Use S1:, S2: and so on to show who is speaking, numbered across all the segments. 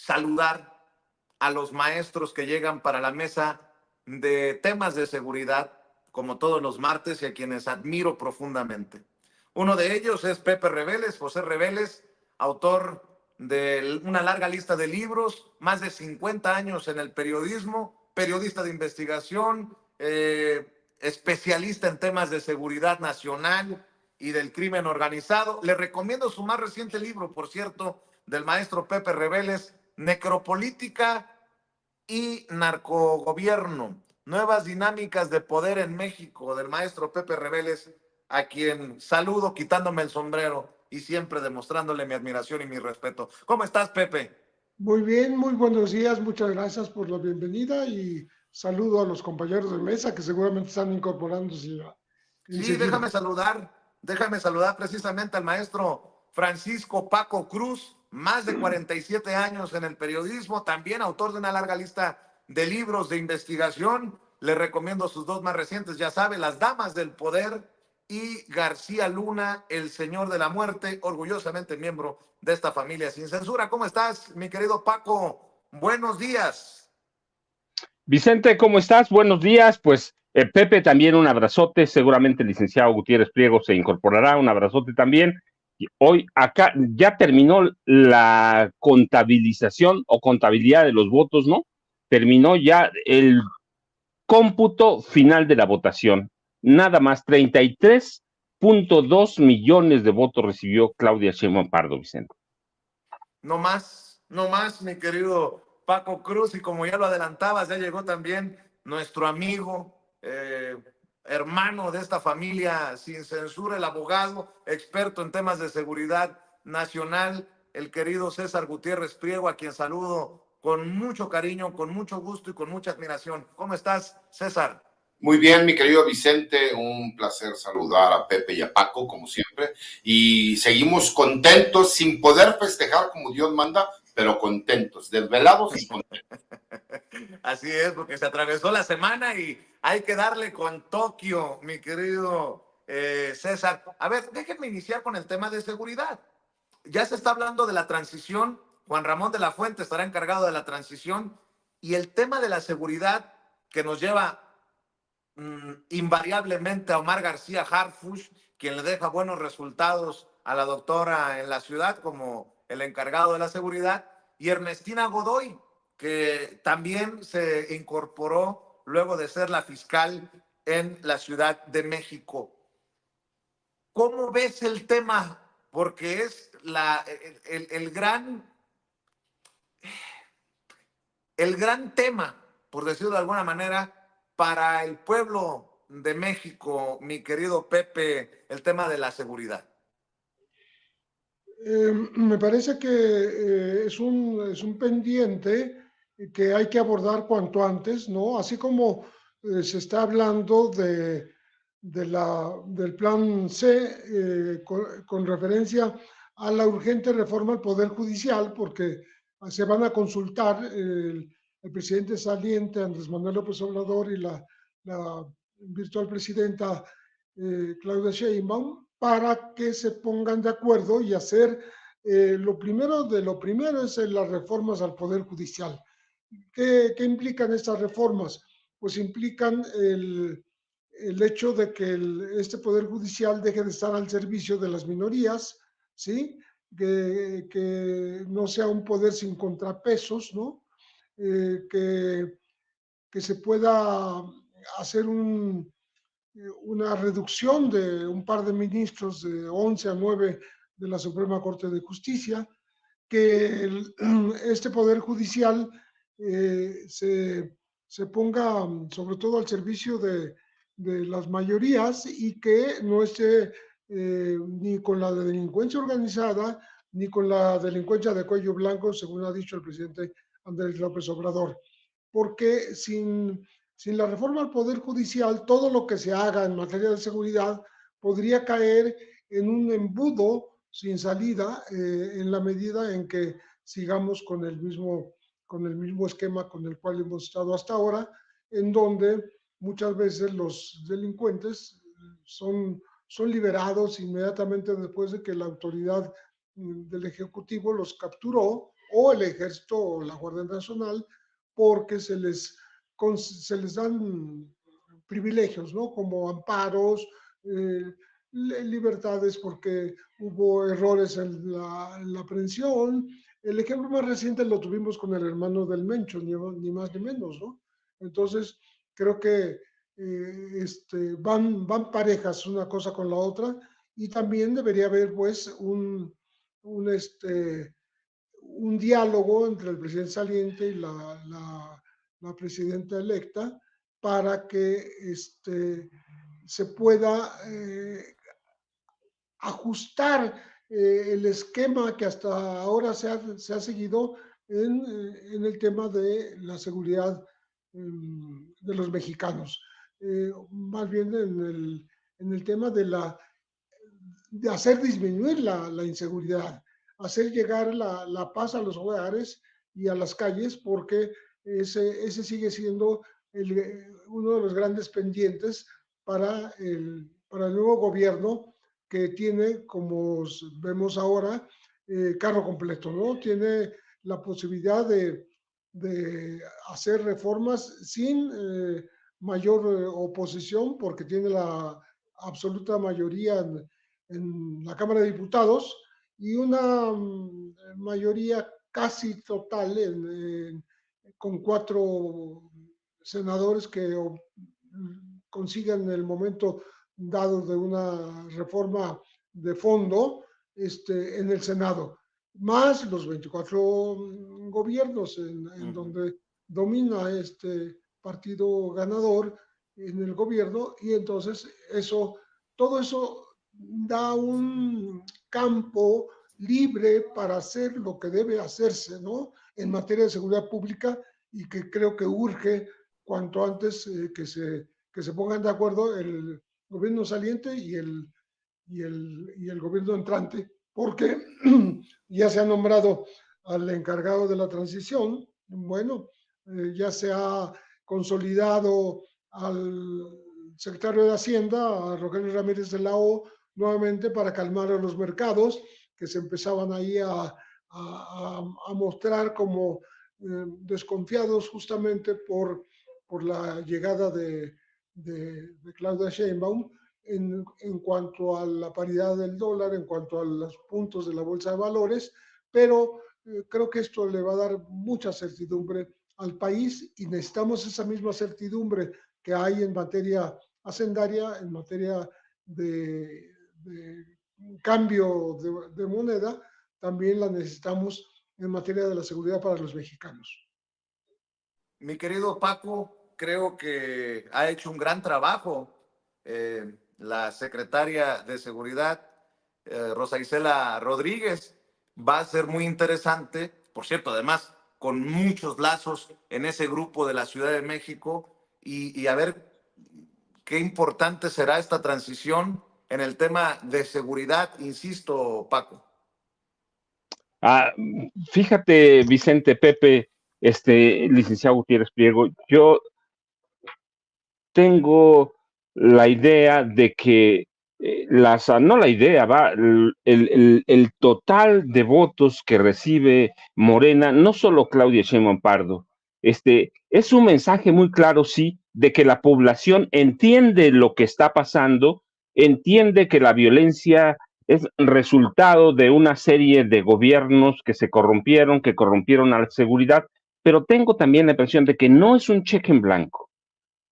S1: saludar a los maestros que llegan para la mesa de temas de seguridad, como todos los martes, y a quienes admiro profundamente. Uno de ellos es Pepe Reveles, José Reveles, autor de una larga lista de libros, más de 50 años en el periodismo, periodista de investigación, especialista en temas de seguridad nacional y del crimen organizado. Le recomiendo su más reciente libro, por cierto, del maestro Pepe Reveles, Necropolítica y Narcogobierno, nuevas dinámicas de poder en México, del maestro Pepe Reveles, a quien saludo quitándome el sombrero y siempre demostrándole mi admiración y mi respeto. ¿Cómo estás, Pepe?
S2: Muy bien, muy buenos días, muchas gracias por la bienvenida y saludo a los compañeros de mesa que seguramente están incorporándose
S1: Sí,
S2: enseguida.
S1: déjame saludar precisamente al maestro Francisco Paco Cruz, más de 47 años en el periodismo, también autor de una larga lista de libros de investigación. Le recomiendo sus dos más recientes, ya sabe, Las Damas del Poder y García Luna, El Señor de la Muerte, orgullosamente miembro de esta familia sin censura. ¿Cómo estás, mi querido Paco? Buenos días.
S3: Vicente, ¿cómo estás? Buenos días. Pues Pepe, también un abrazote. Seguramente el licenciado Gutiérrez Priego se incorporará. Un abrazote también. Y hoy acá ya terminó la contabilización o contabilidad de los votos, ¿no? Terminó ya el cómputo final de la votación. Nada más 33.2 millones de votos recibió Claudia Sheinbaum Pardo, Vicente.
S1: No más, mi querido Paco Cruz, y como ya lo adelantabas, ya llegó también nuestro amigo, hermano de esta familia sin censura, el abogado, experto en temas de seguridad nacional, el querido César Gutiérrez Priego, a quien saludo con mucho cariño, con mucho gusto y con mucha admiración. ¿Cómo estás, César?
S4: Muy bien, mi querido Vicente, un placer saludar a Pepe y a Paco, como siempre, y seguimos contentos, sin poder festejar como Dios manda, pero contentos, desvelados y contentos.
S1: Así es, porque se atravesó la semana y hay que darle con Tokio, mi querido César. A ver, déjenme iniciar con el tema de seguridad. Ya se está hablando de la transición, Juan Ramón de la Fuente estará encargado de la transición, y el tema de la seguridad que nos lleva invariablemente a Omar García Harfuch, quien le deja buenos resultados a la doctora en la ciudad como el encargado de la seguridad, y Ernestina Godoy, que también se incorporó luego de ser la fiscal en la Ciudad de México. ¿Cómo ves el tema? Porque es el gran tema, por decirlo de alguna manera, para el pueblo de México, mi querido Pepe, el tema de la seguridad.
S2: Me parece que es un pendiente que hay que abordar cuanto antes, ¿no? Así como se está hablando del plan C con referencia a la urgente reforma al Poder Judicial, porque se van a consultar el presidente saliente Andrés Manuel López Obrador y la virtual presidenta Claudia Sheinbaum para que se pongan de acuerdo y hacer lo primero es las reformas al Poder Judicial. ¿Qué implican estas reformas? Pues implican el hecho de que este Poder Judicial deje de estar al servicio de las minorías, ¿sí? Que no sea un poder sin contrapesos, ¿no? Que se pueda hacer una reducción de un par de ministros de 11 a 9 de la Suprema Corte de Justicia, que este Poder Judicial se ponga sobre todo al servicio de las mayorías y que no esté ni con la delincuencia organizada ni con la delincuencia de cuello blanco, según ha dicho el presidente Andrés López Obrador. Porque sin la reforma al Poder Judicial, todo lo que se haga en materia de seguridad podría caer en un embudo sin salida en la medida en que sigamos con el mismo esquema con el cual hemos estado hasta ahora, en donde muchas veces los delincuentes son liberados inmediatamente después de que la autoridad del Ejecutivo los capturó o el Ejército o la Guardia Nacional, porque se les dan privilegios, ¿no? Como amparos, libertades porque hubo errores en la aprehensión. El ejemplo más reciente lo tuvimos con el hermano del Mencho, ni más ni menos, ¿no? Entonces, creo que van parejas una cosa con la otra, y también debería haber, pues, un diálogo entre el presidente saliente y la presidenta electa para que se pueda ajustar el esquema que hasta ahora se ha seguido en el tema de la seguridad de los mexicanos. Más bien en el tema de hacer disminuir la inseguridad, hacer llegar la paz a los hogares y a las calles, porque ese sigue siendo uno de los grandes pendientes para el nuevo gobierno, que tiene, como vemos ahora, carro completo, ¿no? Tiene la posibilidad de hacer reformas sin mayor oposición, porque tiene la absoluta mayoría en la Cámara de Diputados y una mayoría casi total con 4 senadores que consigan en el momento dado de una reforma de fondo en el Senado, más los 24 gobiernos en donde domina este partido ganador en el gobierno, y entonces todo eso da un campo libre para hacer lo que debe hacerse, ¿no? En materia de seguridad pública, y que creo que urge cuanto antes que se pongan de acuerdo el gobierno saliente y el gobierno entrante, porque ya se ha nombrado al encargado de la transición. Bueno, ya se ha consolidado al secretario de Hacienda, a Rogelio Ramírez de la O, nuevamente para calmar a los mercados que se empezaban ahí a mostrar como desconfiados, justamente por la llegada de Claudia Sheinbaum en cuanto a la paridad del dólar, en cuanto a los puntos de la bolsa de valores, pero creo que esto le va a dar mucha certidumbre al país, y necesitamos esa misma certidumbre que hay en materia hacendaria, en materia de cambio de moneda, también la necesitamos en materia de la seguridad para los mexicanos.
S1: Mi querido Paco, creo que ha hecho un gran trabajo la secretaria de Seguridad, Rosa Isela Rodríguez. Va a ser muy interesante, por cierto, además, con muchos lazos en ese grupo de la Ciudad de México, y a ver qué importante será esta transición en el tema de seguridad, insisto, Paco.
S3: Fíjate, Vicente, Pepe, licenciado Gutiérrez Pliego, yo tengo la idea de que no la idea, el total de votos que recibe Morena, no solo Claudia Sheinbaum Pardo, es un mensaje muy claro, sí, de que la población entiende lo que está pasando, entiende que la violencia es resultado de una serie de gobiernos que se corrompieron, que corrompieron a la seguridad, pero tengo también la impresión de que no es un cheque en blanco.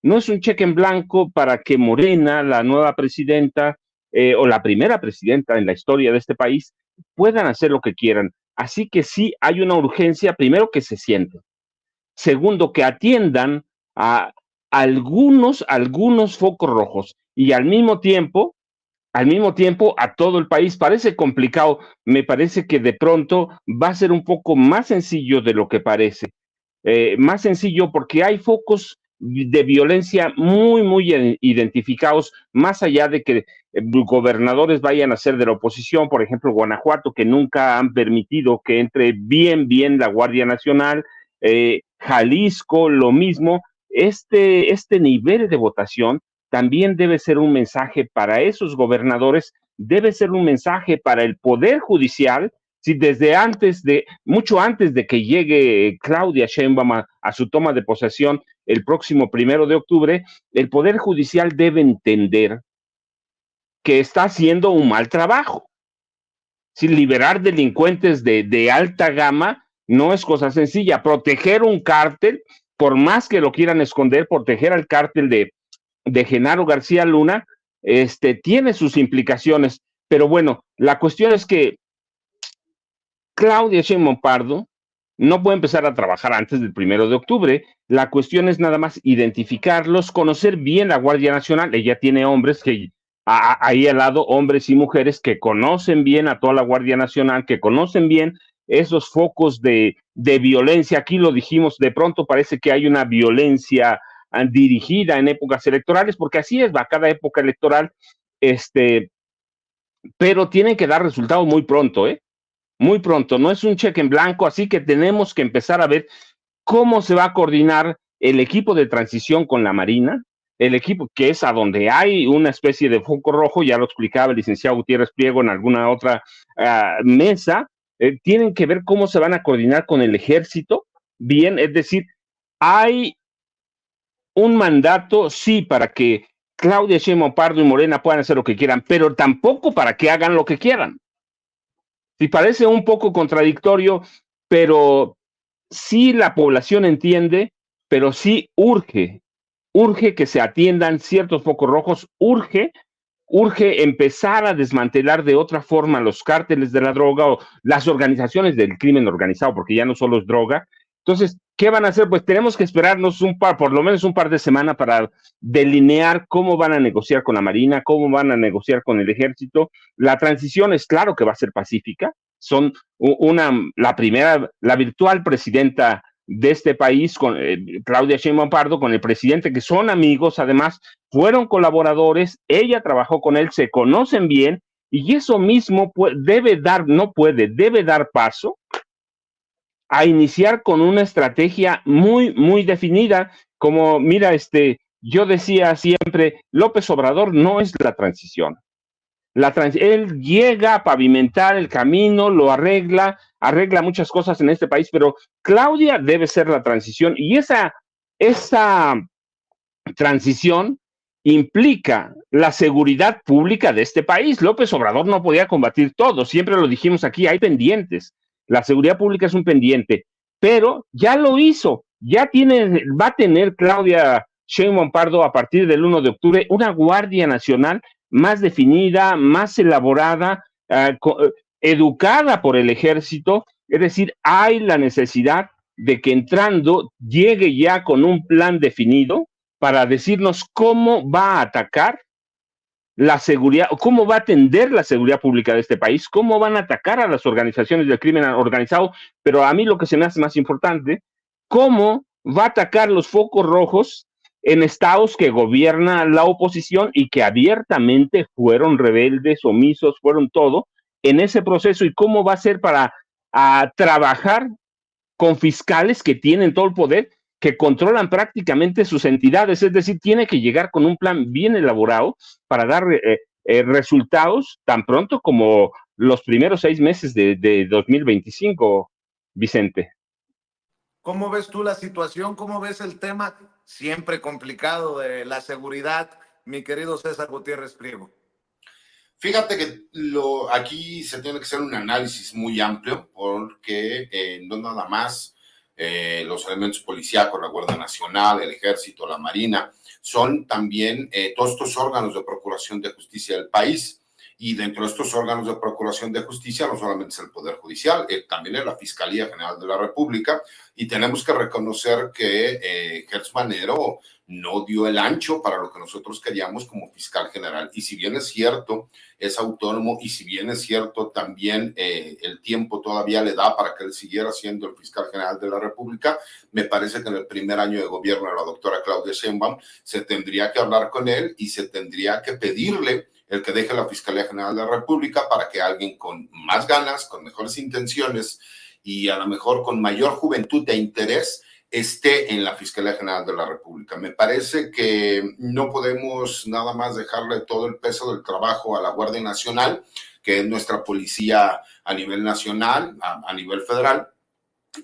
S3: No es un cheque en blanco para que Morena, la nueva presidenta, o la primera presidenta en la historia de este país, puedan hacer lo que quieran. Así que sí hay una urgencia, primero, que se sienten. Segundo, que atiendan a algunos focos rojos, y al mismo tiempo a todo el país. Parece complicado, me parece que de pronto va a ser un poco más sencillo de lo que parece. Más sencillo porque hay focos de violencia muy identificados, más allá de que gobernadores vayan a ser de la oposición, por ejemplo, Guanajuato, que nunca han permitido que entre bien la Guardia Nacional, Jalisco, lo mismo. Este nivel de votación también debe ser un mensaje para esos gobernadores, debe ser un mensaje para el Poder Judicial, Si desde mucho antes de que llegue Claudia Sheinbaum a su toma de posesión el próximo 1 de octubre, el Poder Judicial debe entender que está haciendo un mal trabajo. Sin liberar delincuentes de alta gama no es cosa sencilla. Proteger un cártel, por más que lo quieran esconder, proteger al cártel de Genaro García Luna, tiene sus implicaciones. Pero bueno, la cuestión es que Claudia Sheinbaum Pardo no puede empezar a trabajar antes del 1 de octubre. La cuestión es nada más identificarlos, conocer bien la Guardia Nacional. Ella tiene hombres que ahí al lado, hombres y mujeres que conocen bien a toda la Guardia Nacional, que conocen bien esos focos de violencia. Aquí lo dijimos, de pronto parece que hay una violencia dirigida en épocas electorales, porque así es, va cada época electoral, pero tienen que dar resultados muy pronto, muy pronto, no es un cheque en blanco, así que tenemos que empezar a ver cómo se va a coordinar el equipo de transición con la Marina, el equipo que es a donde hay una especie de foco rojo, ya lo explicaba el licenciado Gutiérrez Priego en alguna otra mesa, tienen que ver cómo se van a coordinar con el ejército, bien, es decir, hay un mandato, sí, para que Claudia Sheinbaum Pardo y Morena puedan hacer lo que quieran, pero tampoco para que hagan lo que quieran. Sí, parece un poco contradictorio, pero sí la población entiende, pero sí urge que se atiendan ciertos focos rojos, urge empezar a desmantelar de otra forma los cárteles de la droga o las organizaciones del crimen organizado, porque ya no solo es droga. Entonces, ¿qué van a hacer? Pues tenemos que esperarnos por lo menos un par de semanas para delinear cómo van a negociar con la Marina, cómo van a negociar con el Ejército. La transición es claro que va a ser pacífica. Son la virtual presidenta de este país, con Claudia Sheinbaum Pardo, con el presidente, que son amigos, además, fueron colaboradores, ella trabajó con él, se conocen bien, y eso mismo debe dar paso a iniciar con una estrategia muy, muy definida, como, mira, yo decía siempre, López Obrador no es la transición. Él llega a pavimentar el camino, lo arregla muchas cosas en este país, pero Claudia debe ser la transición, y esa transición implica la seguridad pública de este país. López Obrador no podía combatir todo, siempre lo dijimos aquí, hay pendientes. La seguridad pública es un pendiente, pero ya lo hizo, va a tener Claudia Sheinbaum Pardo a partir del 1 de octubre una Guardia Nacional más definida, más elaborada, educada por el Ejército. Es decir, hay la necesidad de que entrando llegue ya con un plan definido para decirnos cómo va a atacar la seguridad, cómo va a atender la seguridad pública de este país, cómo van a atacar a las organizaciones del crimen organizado, pero a mí lo que se me hace más importante, cómo va a atacar los focos rojos en estados que gobierna la oposición y que abiertamente fueron rebeldes, omisos, fueron todo en ese proceso, y cómo va a ser para trabajar con fiscales que tienen todo el poder, que controlan prácticamente sus entidades. Es decir, tiene que llegar con un plan bien elaborado para dar resultados tan pronto como los primeros 6 meses de 2025, Vicente.
S1: ¿Cómo ves tú la situación? ¿Cómo ves el tema siempre complicado de la seguridad, mi querido César Gutiérrez Priego?
S4: Fíjate que aquí se tiene que hacer un análisis muy amplio, porque no nada más los elementos policíacos, la Guardia Nacional, el Ejército, la Marina, son también todos estos órganos de procuración de justicia del país. Y dentro de estos órganos de procuración de justicia no solamente es el Poder Judicial, también es la Fiscalía General de la República, y tenemos que reconocer que Gertz Manero no dio el ancho para lo que nosotros queríamos como fiscal general. Y si bien es cierto, es autónomo, y si bien es cierto también el tiempo todavía le da para que él siguiera siendo el fiscal general de la República, me parece que en el primer año de gobierno de la doctora Claudia Sheinbaum se tendría que hablar con él y se tendría que pedirle el que deje la Fiscalía General de la República para que alguien con más ganas, con mejores intenciones y a lo mejor con mayor juventud e interés esté en la Fiscalía General de la República. Me parece que no podemos nada más dejarle todo el peso del trabajo a la Guardia Nacional, que es nuestra policía a nivel nacional, a nivel federal,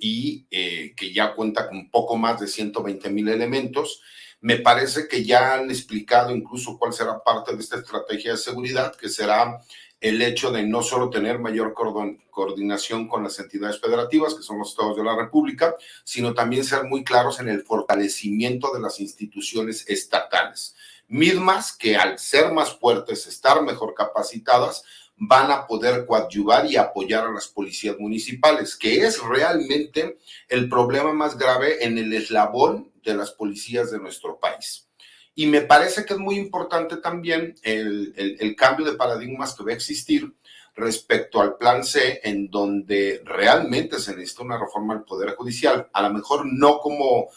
S4: y que ya cuenta con poco más de 120,000 elementos. Me parece que ya han explicado incluso cuál será parte de esta estrategia de seguridad, que será el hecho de no solo tener mayor coordinación con las entidades federativas, que son los estados de la República, sino también ser muy claros en el fortalecimiento de las instituciones estatales, mismas que al ser más fuertes, estar mejor capacitadas, van a poder coadyuvar y apoyar a las policías municipales, que es realmente el problema más grave en el eslabón de las policías de nuestro país. Y me parece que es muy importante también el cambio de paradigmas que va a existir respecto al Plan C, en donde realmente se necesita una reforma al Poder Judicial, a lo mejor no como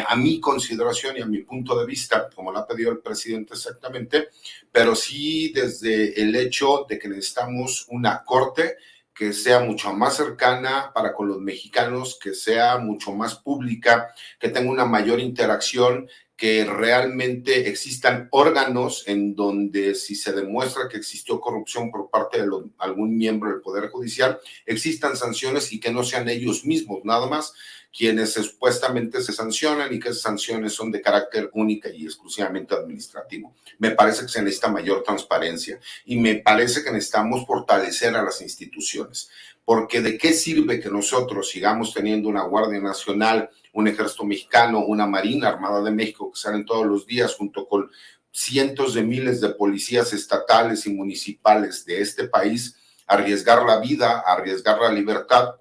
S4: a mi consideración y a mi punto de vista, como lo ha pedido el presidente exactamente, pero sí desde el hecho de que necesitamos una corte que sea mucho más cercana para con los mexicanos, que sea mucho más pública, que tenga una mayor interacción, que realmente existan órganos en donde si se demuestra que existió corrupción por parte de algún miembro del Poder Judicial, existan sanciones y que no sean ellos mismos nada más quienes supuestamente se sancionan y que esas sanciones son de carácter única y exclusivamente administrativo. Me parece que se necesita mayor transparencia y me parece que necesitamos fortalecer a las instituciones, porque ¿de qué sirve que nosotros sigamos teniendo una Guardia Nacional, un Ejército Mexicano, una Marina Armada de México que salen todos los días junto con cientos de miles de policías estatales y municipales de este país, arriesgar la vida, arriesgar la libertad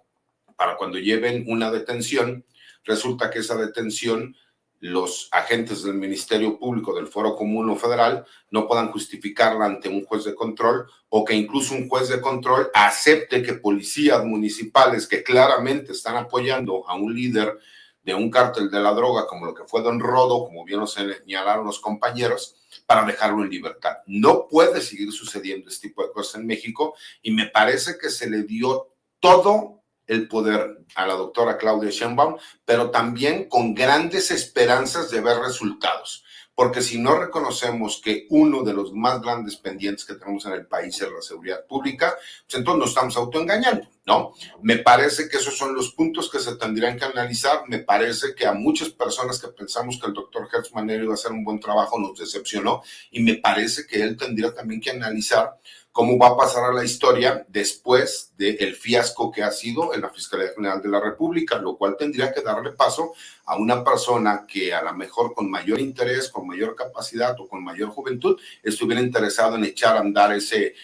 S4: para cuando lleven una detención? Resulta que esa detención los agentes del Ministerio Público del Foro Común o Federal no puedan justificarla ante un juez de control, o que incluso un juez de control acepte que policías municipales que claramente están apoyando a un líder de un cártel de la droga, como lo que fue Don Rodo, como bien lo señalaron los compañeros, para dejarlo en libertad. No puede seguir sucediendo este tipo de cosas en México, y me parece que se le dio todo el poder a la doctora Claudia Sheinbaum, pero también con grandes esperanzas de ver resultados. Porque si no reconocemos que uno de los más grandes pendientes que tenemos en el país es la seguridad pública, pues entonces nos estamos autoengañando, ¿no? Me parece que esos son los puntos que se tendrían que analizar. Me parece que a muchas personas que pensamos que el doctor Hertz Manero iba a hacer un buen trabajo nos decepcionó, y me parece que él tendría también que analizar cómo va a pasar a la historia después del fiasco que ha sido en la Fiscalía General de la República, lo cual tendría que darle paso a una persona que a lo mejor con mayor interés, con mayor capacidad o con mayor juventud estuviera interesado en echar a andar ese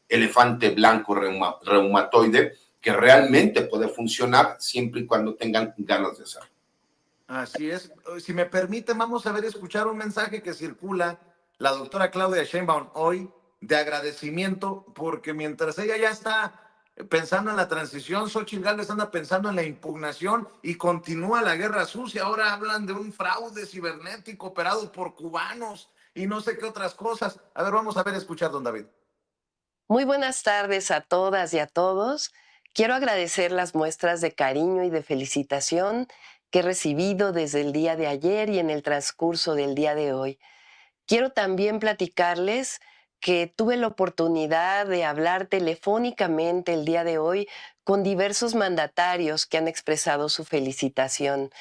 S4: elefante blanco reumatoide que realmente puede funcionar siempre y cuando tengan ganas de hacerlo.
S1: Así es. Si me permite, vamos a ver, escuchar un mensaje que circula la doctora Claudia Sheinbaum hoy de agradecimiento, porque mientras ella ya está pensando en la transición, Xóchitl Gálvez anda pensando en la impugnación y continúa la guerra sucia. Ahora hablan de un fraude cibernético operado por cubanos y no sé qué otras cosas. A ver, vamos a ver, escuchar, don David.
S5: Muy buenas tardes a todas y a todos. Quiero agradecer las muestras de cariño y de felicitación que he recibido desde el día de ayer y en el transcurso del día de hoy. Quiero también platicarles que tuve la oportunidad de hablar telefónicamente el día de hoy con diversos mandatarios que han expresado su felicitación.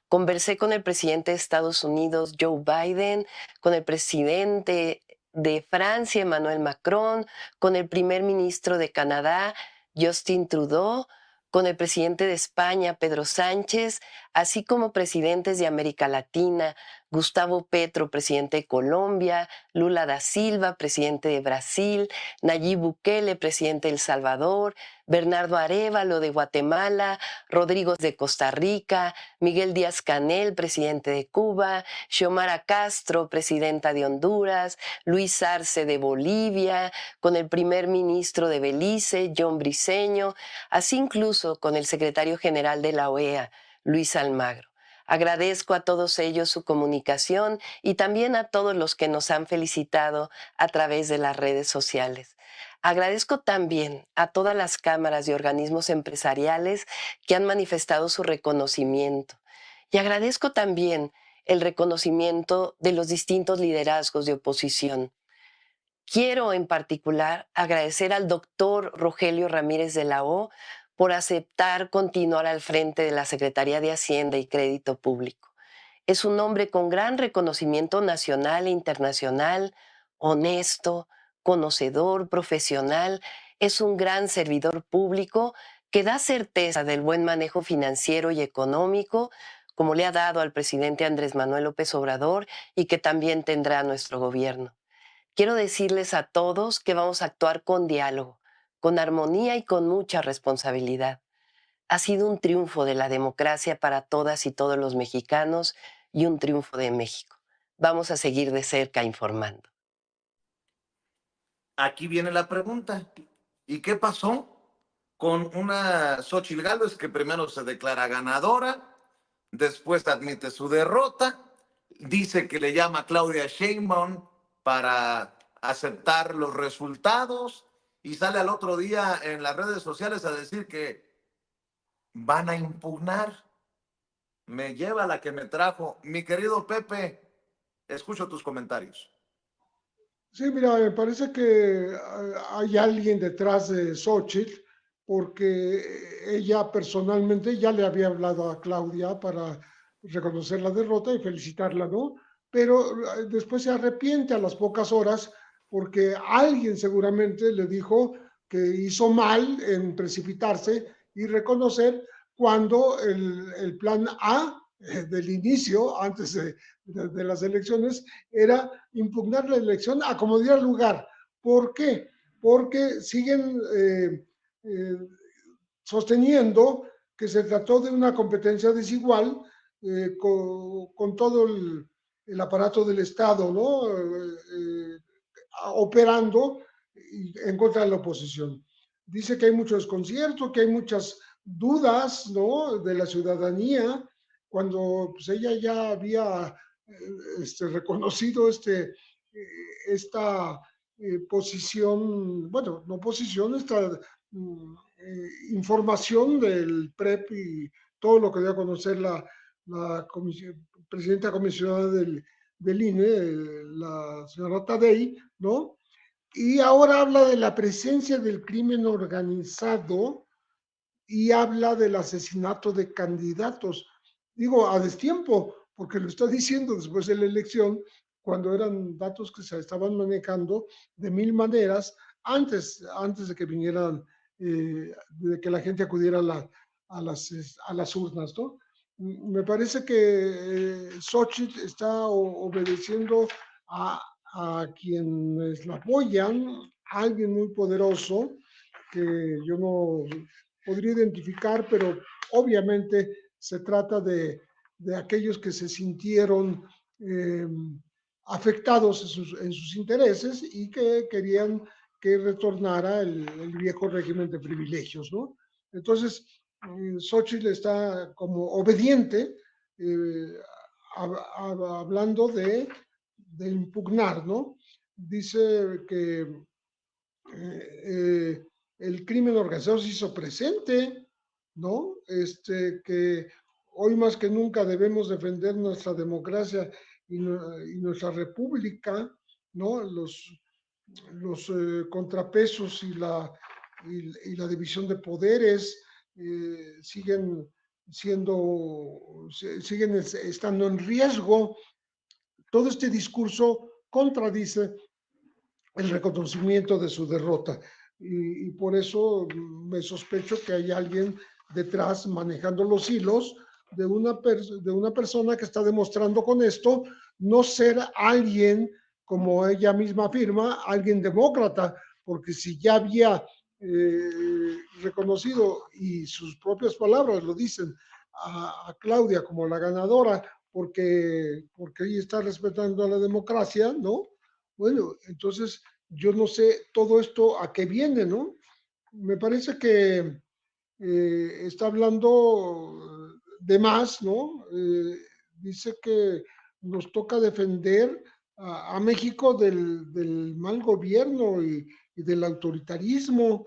S5: Conversé con el presidente de Estados Unidos, Joe Biden, con el presidente de Francia, Emmanuel Macron, con el primer ministro de Canadá, Justin Trudeau, con el presidente de España, Pedro Sánchez, así como presidentes de América Latina, Gustavo Petro, presidente de Colombia, Lula da Silva, presidente de Brasil, Nayib Bukele, presidente de El Salvador, Bernardo Arévalo de Guatemala, Rodrigo de Costa Rica, Miguel Díaz-Canel, presidente de Cuba, Xiomara Castro, presidenta de Honduras, Luis Arce de Bolivia, con el primer ministro de Belice, John Briceño, así incluso con el secretario general de la OEA, Luis Almagro. Agradezco a todos ellos su comunicación y también a todos los que nos han felicitado a través de las redes sociales. Agradezco también a todas las cámaras y organismos empresariales que han manifestado su reconocimiento. Y agradezco también el reconocimiento de los distintos liderazgos de oposición. Quiero en particular agradecer al doctor Rogelio Ramírez de la O por aceptar continuar al frente de la Secretaría de Hacienda y Crédito Público. Es un hombre con gran reconocimiento nacional e internacional, honesto, conocedor, profesional, es un gran servidor público que da certeza del buen manejo financiero y económico, como le ha dado al presidente Andrés Manuel López Obrador y que también tendrá nuestro gobierno. Quiero decirles a todos que vamos a actuar con diálogo, con armonía y con mucha responsabilidad. Ha sido un triunfo de la democracia para todas y todos los mexicanos y un triunfo de México. Vamos a seguir de cerca informando.
S1: Aquí viene la pregunta. ¿Y qué pasó con una Xóchitl Gálvez que primero se declara ganadora, después admite su derrota, dice que le llama a Claudia Sheinbaum para aceptar los resultados y sale al otro día en las redes sociales a decir que van a impugnar? Me lleva la que me trajo. Mi querido Pepe, escucho tus comentarios.
S2: Sí, mira, me parece que hay alguien detrás de Xochitl, porque ella personalmente ya le había hablado a Claudia para reconocer la derrota y felicitarla, ¿no? Pero después se arrepiente a las pocas horas porque alguien seguramente le dijo que hizo mal en precipitarse y reconocer cuando el plan A del inicio, antes de las elecciones, era impugnar la elección a como diera lugar. ¿Por qué? Porque siguen sosteniendo que se trató de una competencia desigual con todo el aparato del Estado, ¿no? Operando en contra de la oposición. Dice que hay mucho desconcierto, que hay muchas dudas, ¿no? De la ciudadanía, cuando pues, ella ya había reconocido esta posición, bueno, no posición, esta información del PREP y todo lo que dio a conocer la presidenta comisionada del INE, la señora Tadei, ¿no? Y ahora habla de la presencia del crimen organizado y habla del asesinato de candidatos. Digo, a destiempo, porque lo está diciendo después de la elección, cuando eran datos que se estaban manejando de mil maneras antes de que vinieran, de que la gente acudiera a las urnas, ¿no? Me parece que Xochitl está obedeciendo a quienes la apoyan, a alguien muy poderoso, que yo no podría identificar, pero obviamente se trata de aquellos que se sintieron afectados en sus intereses y que querían que retornara el viejo régimen de privilegios, ¿no? Entonces, Xochitl está como obediente, hablando de impugnar, ¿no? Dice que el crimen organizado se hizo presente, ¿no? Que hoy más que nunca debemos defender nuestra democracia y nuestra república, ¿no? Los contrapesos y la división de poderes siguen estando en riesgo. Todo este discurso contradice el reconocimiento de su derrota. Y por eso me sospecho que hay alguien detrás manejando los hilos de una persona que está demostrando con esto no ser alguien, como ella misma afirma, alguien demócrata, porque si ya había reconocido, y sus propias palabras lo dicen, a Claudia como la ganadora, porque ella está respetando a la democracia, ¿no? Bueno, entonces yo no sé todo esto a qué viene, ¿no? Me parece que está hablando de más, ¿no? Dice que nos toca defender a México del mal gobierno y del autoritarismo.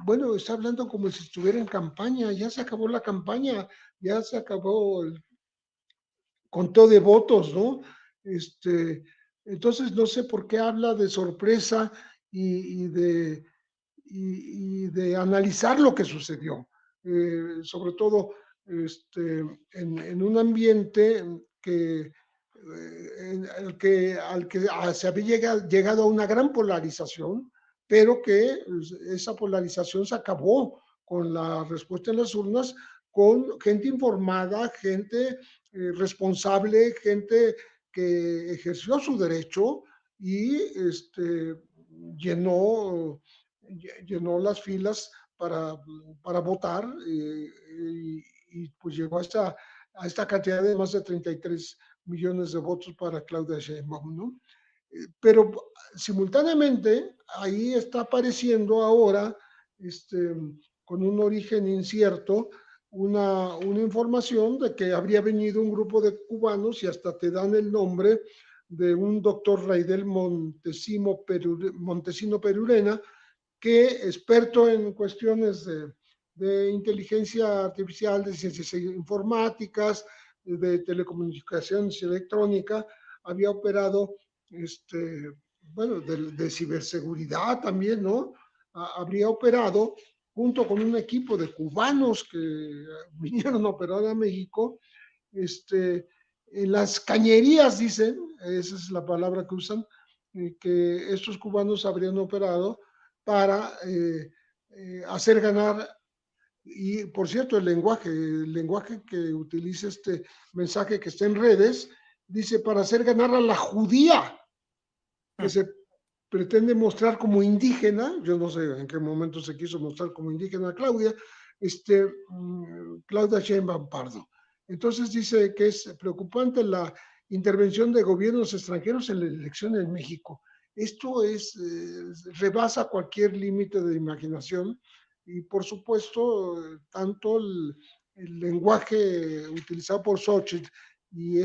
S2: Bueno, está hablando como si estuviera en campaña, ya se acabó la campaña, ya se acabó conteo de votos, ¿no? Entonces, no sé por qué habla de sorpresa y de analizar lo que sucedió, sobre todo en un ambiente que, al que se había llegado a una gran polarización, pero que esa polarización se acabó con la respuesta en las urnas, con gente informada, gente responsable, gente que ejerció su derecho y llenó, llenó las filas para votar y pues llegó a esta cantidad de más de 33 millones de votos para Claudia Sheinbaum, ¿no? Pero simultáneamente ahí está apareciendo ahora, con un origen incierto, una información de que habría venido un grupo de cubanos y hasta te dan el nombre de un doctor Raidel Montesino Perurena, que experto en cuestiones de inteligencia artificial, de ciencias informáticas, de telecomunicaciones y electrónica, había operado, bueno, de ciberseguridad también, ¿no? Habría operado junto con un equipo de cubanos que vinieron a operar a México, en las cañerías, dicen, esa es la palabra que usan, que estos cubanos habrían operado para hacer ganar, y por cierto, el lenguaje que utiliza este mensaje que está en redes, dice para hacer ganar a la judía, que se pretende mostrar como indígena, yo no sé en qué momento se quiso mostrar como indígena Claudia, Claudia Sheinbaum Pardo. Entonces dice que es preocupante la intervención de gobiernos extranjeros en la elección en México. Esto rebasa cualquier límite de imaginación y por supuesto tanto el lenguaje utilizado por Xochitl y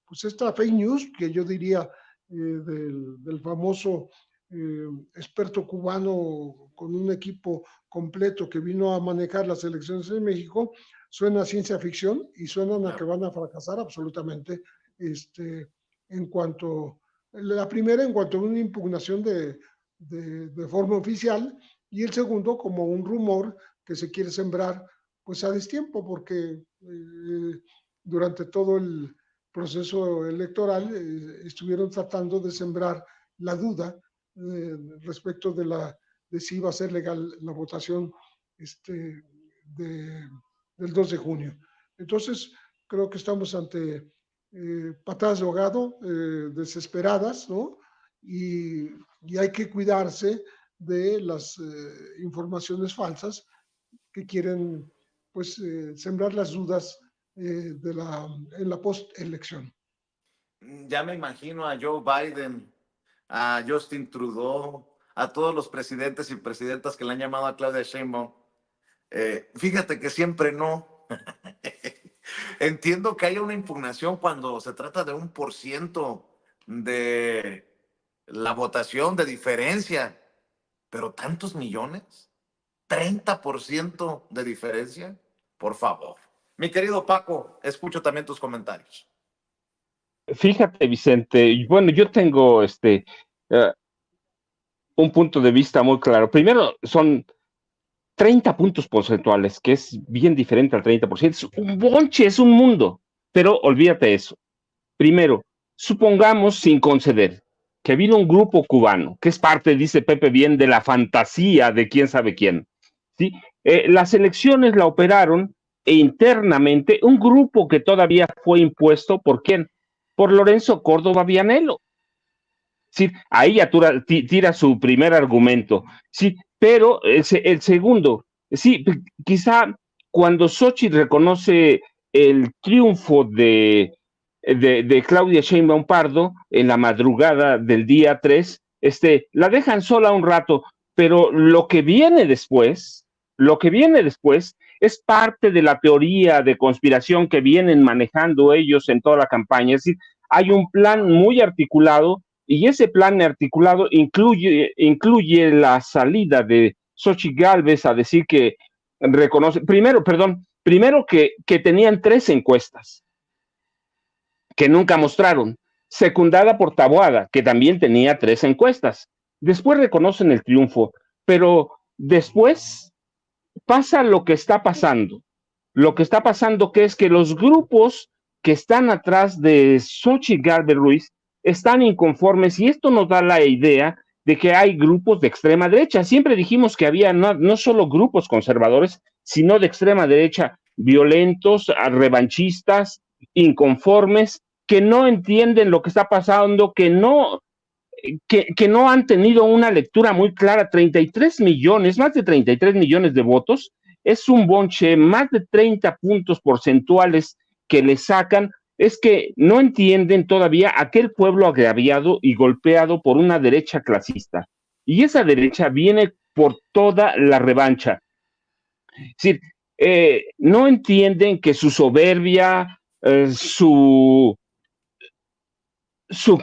S2: pues esta fake news que yo diría del famoso experto cubano con un equipo completo que vino a manejar las elecciones en México, suena a ciencia ficción y suenan a que van a fracasar absolutamente en cuanto, la primera en cuanto a una impugnación de forma oficial y el segundo como un rumor que se quiere sembrar pues a destiempo porque durante todo el proceso electoral estuvieron tratando de sembrar la duda respecto de si iba a ser legal la votación del 2 de junio. Entonces, creo que estamos ante patadas de ahogado desesperadas, ¿no? Y hay que cuidarse de las informaciones falsas que quieren, pues, sembrar las dudas en la post-elección.
S1: Ya me imagino a Joe Biden, a Justin Trudeau, a todos los presidentes y presidentas que le han llamado a Claudia Sheinbaum. Fíjate que siempre no. Entiendo que haya una impugnación cuando se trata de 1% de la votación de diferencia, pero tantos millones, 30% de diferencia, por favor. Mi querido Paco, escucho también tus comentarios.
S3: Fíjate, Vicente, bueno, yo tengo un punto de vista muy claro. Primero, son 30 puntos porcentuales, que es bien diferente al 30%. Es un bonche, es un mundo. Pero olvídate eso. Primero, supongamos, sin conceder, que vino un grupo cubano, que es parte, dice Pepe bien, de la fantasía de quién sabe quién. ¿Sí? Las elecciones la operaron internamente un grupo que todavía fue impuesto ¿por quién? Por Lorenzo Córdoba Vianello. Sí, ahí ya tira su primer argumento. Sí, pero el segundo, sí, quizá cuando Xochitl reconoce el triunfo de Claudia Sheinbaum Pardo en la madrugada del día 3, la dejan sola un rato, pero lo que viene después es parte de la teoría de conspiración que vienen manejando ellos en toda la campaña. Es decir, hay un plan muy articulado y ese plan articulado incluye la salida de Xochitl Gálvez a decir que reconoce, primero que tenían 3 encuestas, que nunca mostraron, secundada por Taboada, que también tenía 3 encuestas. Después reconocen el triunfo, pero después pasa lo que está pasando. Lo que está pasando que es que los grupos que están atrás de Xochitl Gálvez Ruiz están inconformes, y esto nos da la idea de que hay grupos de extrema derecha. Siempre dijimos que había no solo grupos conservadores, sino de extrema derecha, violentos, revanchistas, inconformes, que no entienden lo que está pasando, que no han tenido una lectura muy clara. 33 millones, más de 33 millones de votos, es un bonche, más de 30 puntos porcentuales que le sacan. Es que no entienden todavía aquel pueblo agraviado y golpeado por una derecha clasista. Y esa derecha viene por toda la revancha. Es decir, no entienden que su soberbia, su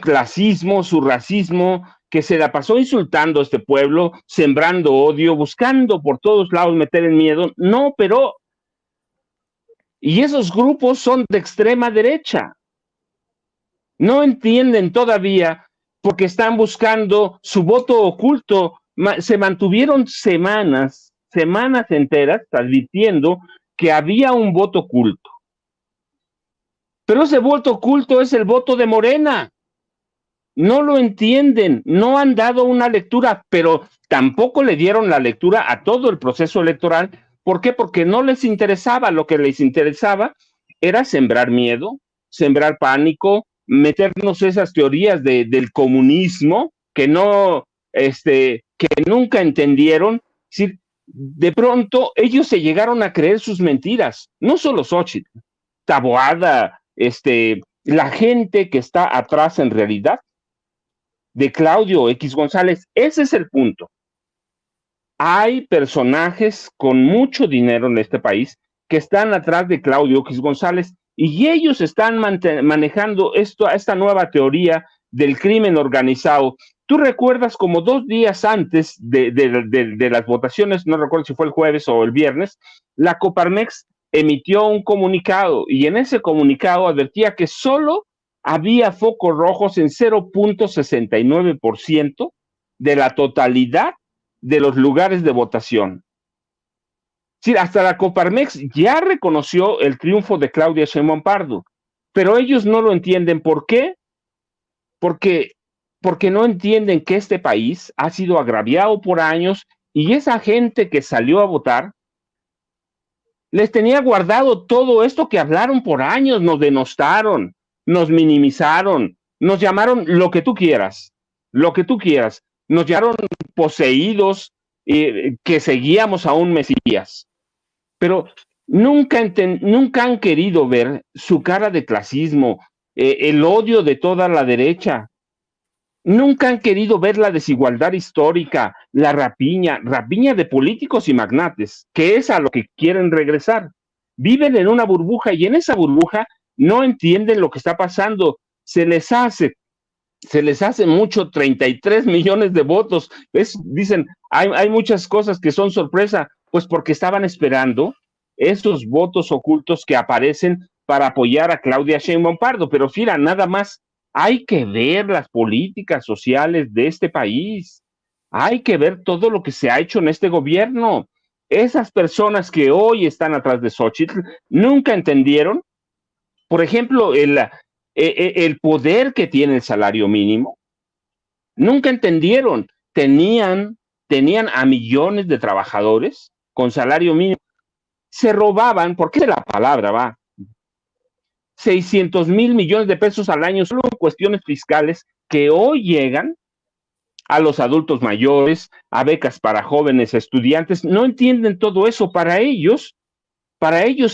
S3: clasismo, su racismo, que se la pasó insultando a este pueblo, sembrando odio, buscando por todos lados meter el miedo, no operó. Y esos grupos son de extrema derecha. No entienden todavía porque están buscando su voto oculto. Se mantuvieron semanas enteras advirtiendo que había un voto oculto. Pero ese voto oculto es el voto de Morena. No lo entienden, no han dado una lectura, pero tampoco le dieron la lectura a todo el proceso electoral. ¿Por qué? Porque no les interesaba. Lo que les interesaba era sembrar miedo, sembrar pánico, meternos esas teorías del comunismo que nunca entendieron. Es decir, de pronto ellos se llegaron a creer sus mentiras, no solo Xochitl, Taboada, la gente que está atrás en realidad de Claudio X González. Ese es el punto. Hay personajes con mucho dinero en este país que están atrás de Claudio X González, y ellos están manejando esta nueva teoría del crimen organizado. Tú recuerdas como 2 días antes de las votaciones, no recuerdo si fue el jueves o el viernes, la Coparmex emitió un comunicado, y en ese comunicado advertía que solo había focos rojos en 0.69% de la totalidad de los lugares de votación. Sí, hasta la Coparmex ya reconoció el triunfo de Claudia Sheinbaum Pardo, pero ellos no lo entienden. ¿Por qué? Porque no entienden que este país ha sido agraviado por años, y esa gente que salió a votar les tenía guardado todo esto que hablaron por años. Nos denostaron, nos minimizaron, nos llamaron lo que tú quieras, nos llamaron poseídos, que seguíamos a un Mesías, pero nunca han querido ver su cara de clasismo, el odio de toda la derecha. Nunca han querido ver la desigualdad histórica, la rapiña de políticos y magnates, que es a lo que quieren regresar. Viven en una burbuja, y en esa burbuja no entienden lo que está pasando. Se les hace mucho 33 millones de votos. Dicen, hay muchas cosas que son sorpresa, pues porque estaban esperando esos votos ocultos que aparecen para apoyar a Claudia Sheinbaum Pardo. Pero mira, nada más, hay que ver las políticas sociales de este país, hay que ver todo lo que se ha hecho en este gobierno. Esas personas que hoy están atrás de Xochitl nunca entendieron, por ejemplo, el poder que tiene el salario mínimo. Nunca entendieron. Tenían a millones de trabajadores con salario mínimo. Se robaban, porque es la palabra, 600,000 millones de pesos al año solo en cuestiones fiscales, que hoy llegan a los adultos mayores, a becas para jóvenes estudiantes. No entienden todo eso. Para ellos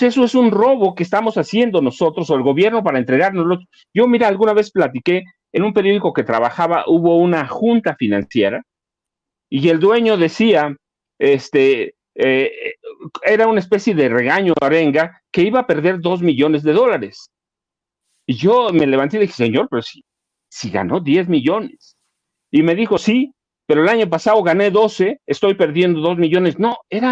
S3: eso es un robo que estamos haciendo nosotros o el gobierno para entregárnoslo. Yo, mira, alguna vez platiqué en un periódico que trabajaba, hubo una junta financiera, y el dueño decía, era una especie de regaño arenga, que iba a perder $2 millones. Y yo me levanté y dije, señor, pero si ganó 10 millones. Y me dijo, sí, pero el año pasado gané 12, estoy perdiendo 2 millones. No, es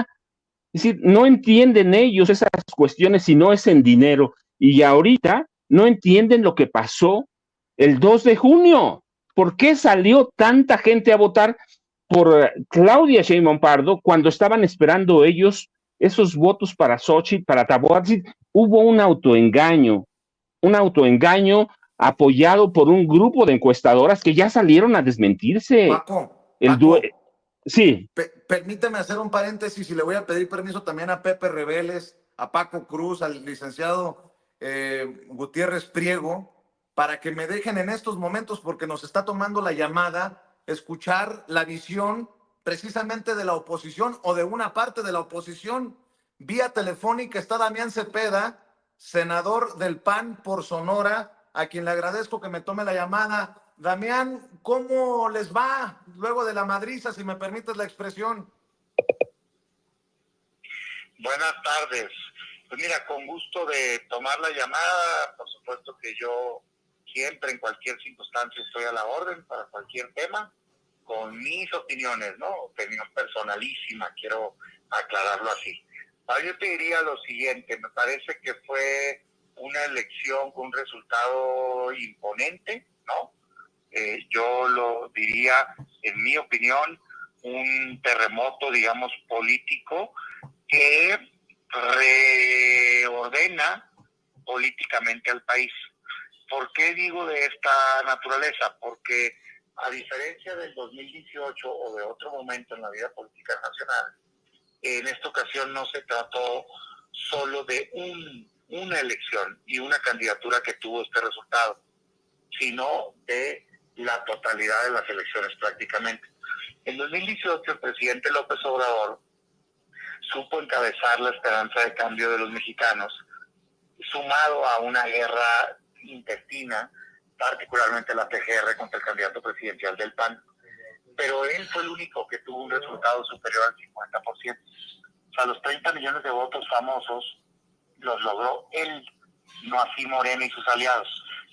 S3: decir, no entienden ellos esas cuestiones si no es en dinero. Y ahorita no entienden lo que pasó el 2 de junio. ¿Por qué salió tanta gente a votar por Claudia Sheinbaum Pardo cuando estaban esperando ellos esos votos para Xochitl, para Taboada? Hubo un autoengaño apoyado por un grupo de encuestadoras que ya salieron a desmentirse.
S1: Paco,
S3: Sí.
S1: Permíteme hacer un paréntesis y le voy a pedir permiso también a Pepe Rebeles, a Paco Cruz, al licenciado Gutiérrez Priego, para que me dejen en estos momentos, porque nos está tomando la llamada, escuchar la visión precisamente de la oposición o de una parte de la oposición. Vía telefónica está Damián Cepeda, senador del PAN por Sonora, a quien le agradezco que me tome la llamada. Damián, ¿cómo les va luego de la madriza, si me permites la expresión?
S6: Buenas tardes. Pues mira, con gusto de tomar la llamada. Por supuesto que yo siempre, en cualquier circunstancia, estoy a la orden para cualquier tema, con mis opiniones, ¿no? Opinión personalísima, quiero aclararlo así. Ahora yo te diría lo siguiente, me parece que fue una elección con un resultado imponente, ¿no? Yo lo diría, en mi opinión, un terremoto, digamos, político que reordena políticamente al país. ¿Por qué digo de esta naturaleza? Porque a diferencia del 2018 o de otro momento en la vida política nacional, en esta ocasión no se trató solo de una elección y una candidatura que tuvo este resultado, sino de la totalidad de las elecciones prácticamente. En 2018 el presidente López Obrador supo encabezar la esperanza de cambio de los mexicanos, sumado a una guerra intestina, particularmente la PGR contra el candidato presidencial del PAN. Pero él fue el único que tuvo un resultado superior al 50%. O sea, los 30 millones de votos famosos los logró él, no así Morena y sus aliados.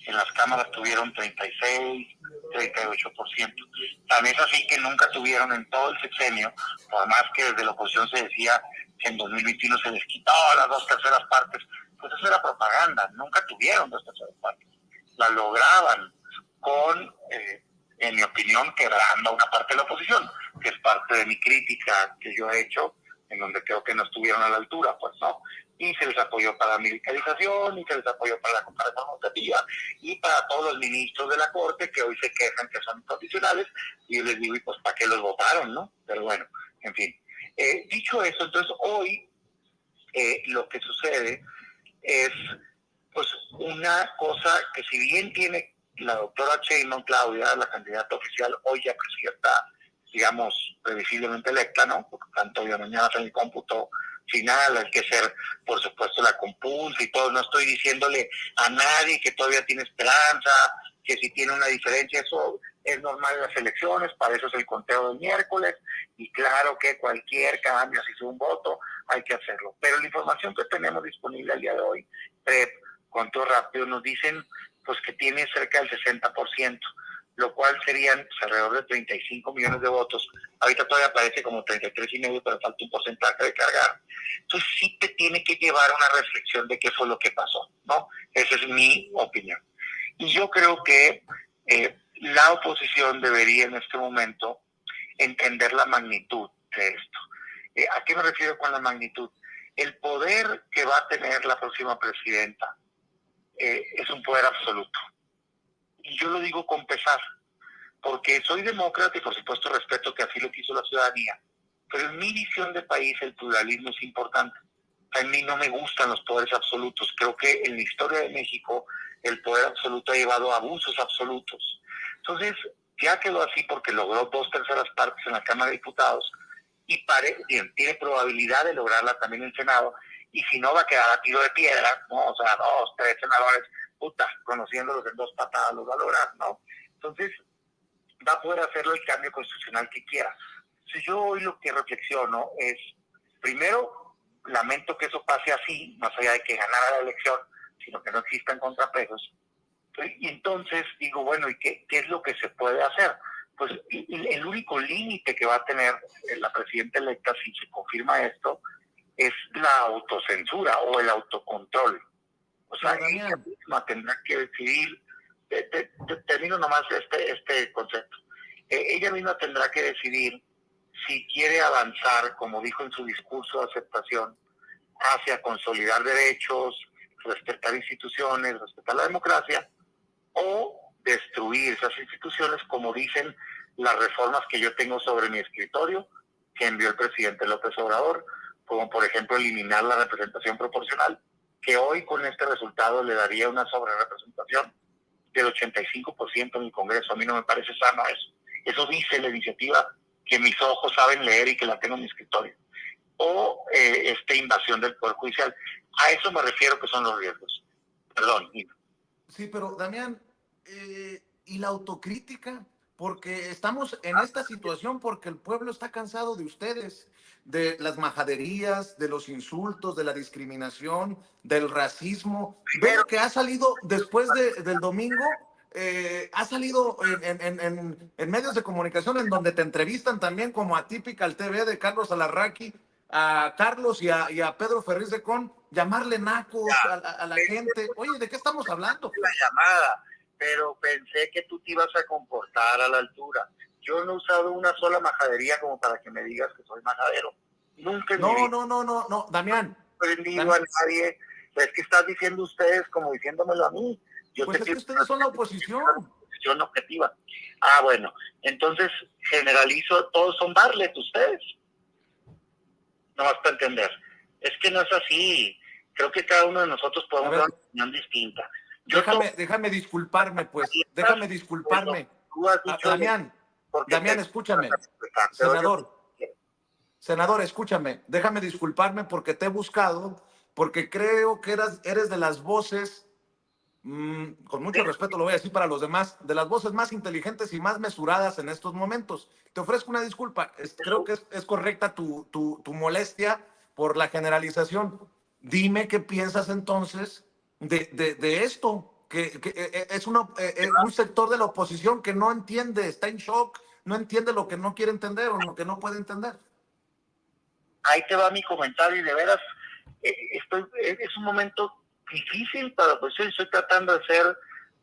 S6: En las cámaras tuvieron 36, 38%. También es así que nunca tuvieron en todo el sexenio, por más que desde la oposición se decía que en 2021 se les quitó las 2/3 partes, pues eso era propaganda, nunca tuvieron 2/3 partes. La lograban con, en mi opinión, quebrando a una parte de la oposición, que es parte de mi crítica que yo he hecho, en donde creo que no estuvieron a la altura, pues no. Y se les apoyó para la militarización, y se les apoyó para la comparación educativa, y para todos los ministros de la Corte que hoy se quejan que son incondicionales, y yo les digo, ¿y pues para qué los votaron, no? Pero bueno, en fin. Dicho eso, entonces hoy lo que sucede es pues una cosa que, si bien tiene la doctora Sheinbaum Claudia, la candidata oficial, hoy ya presidenta, digamos, previsiblemente electa, ¿no? Porque tanto hoy de mañana en el cómputo final, hay que ser, por supuesto, la compulsa y todo. No estoy diciéndole a nadie que todavía tiene esperanza, que si tiene una diferencia, eso es normal en las elecciones, para eso es el conteo del miércoles, y claro que cualquier cambio, si es un voto, hay que hacerlo. Pero la información que tenemos disponible al día de hoy, conteo rápido, nos dicen pues que tiene cerca del 60%, lo cual serían pues, alrededor de 35 millones de votos. Ahorita todavía parece como 33,5, pero falta un porcentaje de cargar. Entonces sí te tiene que llevar a una reflexión de qué fue lo que pasó, ¿no? Esa es mi opinión. Y yo creo que la oposición debería en este momento entender la magnitud de esto. ¿A qué me refiero con la magnitud? El poder que va a tener la próxima presidenta es un poder absoluto. Y yo lo digo con pesar, porque soy demócrata y por supuesto respeto que así lo quiso la ciudadanía, pero en mi visión de país el pluralismo es importante. A mí no me gustan los poderes absolutos. Creo que en la historia de México el poder absoluto ha llevado a abusos absolutos. Entonces ya quedó así porque logró 2/3 partes en la Cámara de Diputados y bien, tiene probabilidad de lograrla también en el Senado, y si no va a quedar a tiro de piedra, ¿no? O sea, 2, 3 senadores, conociéndolos en 2 patadas los va a lograr, ¿no? Entonces va a poder hacerlo el cambio constitucional que quiera. Si yo hoy lo que reflexiono es, primero, lamento que eso pase así, más allá de que ganara la elección, sino que no existan contrapesos. Y entonces digo, bueno, ¿y qué es lo que se puede hacer? Pues el único límite que va a tener la presidenta electa, si se confirma esto, es la autocensura o el autocontrol. O sea,
S1: Pero,
S6: ella
S1: Damián,
S6: misma tendrá que decidir, termino nomás este concepto, ella misma tendrá que decidir si quiere avanzar, como dijo en su discurso de aceptación, hacia consolidar derechos, respetar instituciones, respetar la democracia, o destruir esas instituciones, como dicen las reformas que yo tengo sobre mi escritorio, que envió el presidente López Obrador, como por ejemplo eliminar la representación proporcional, que hoy con este resultado le daría una sobrerepresentación del 85% en el Congreso. A mí no me parece sano eso. Eso dice la iniciativa que mis ojos saben leer y que la tengo en mi escritorio. O invasión del Poder Judicial. A eso me refiero que son los riesgos. Perdón, Nino.
S1: sí, pero Damián, ¿y la autocrítica? Porque estamos en esta situación porque el pueblo está cansado de ustedes, de las majaderías, de los insultos, de la discriminación, del racismo. Ve lo que ha salido después del domingo. Ha salido en medios de comunicación en donde te entrevistan también como a Typical TV de Carlos Alarraqui, a Carlos y a Pedro Ferriz de Con, llamarle nacos a la gente. Oye, ¿de qué estamos hablando?
S6: La llamada, pero pensé que tú te ibas a comportar a la altura. Yo no he usado una sola majadería como para que me digas que soy majadero. Nunca en mi vida
S1: No, Damián.
S6: he ofendido a nadie. Es que estás diciendo ustedes como diciéndomelo a mí. Yo
S1: Pues
S6: te
S1: es que
S6: pido
S1: ustedes son la oposición.
S6: posición objetiva. Ah, bueno, entonces generalizo, todos son Bartlett ustedes. No vas a entender. Es que no es así. Creo que cada uno de nosotros podemos dar una opinión distinta.
S1: Déjame disculparme, pues. Déjame disculparme.
S6: Tú has dicho
S1: Damián, escúchame. Senador, escúchame. Déjame disculparme porque te he buscado, porque creo que eres de las voces, con mucho respeto lo voy a decir para los demás, de las voces más inteligentes y más mesuradas en estos momentos. Te ofrezco una disculpa. Creo que es correcta tu molestia por la generalización. Dime qué piensas entonces de esto, que es un sector de la oposición que no entiende, está en shock, no entiende lo que no quiere entender o lo que no puede entender.
S6: Ahí te va mi comentario y de veras es un momento difícil para la oposición. Estoy tratando de ser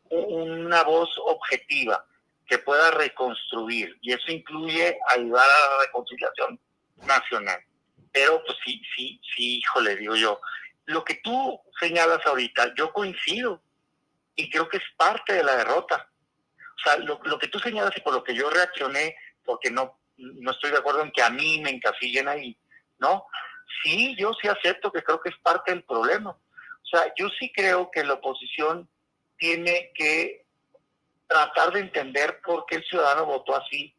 S6: una voz objetiva que pueda reconstruir, y eso incluye ayudar a la reconciliación nacional. Pero pues sí, híjole, digo yo, lo que tú señalas ahorita, yo coincido y creo que es parte de la derrota. O sea, lo que tú señalas y por lo que yo reaccioné, porque no estoy de acuerdo en que a mí me encasillen ahí, ¿no? Sí, yo sí acepto que creo que es parte del problema. O sea, yo sí creo que la oposición tiene que tratar de entender por qué el ciudadano votó así.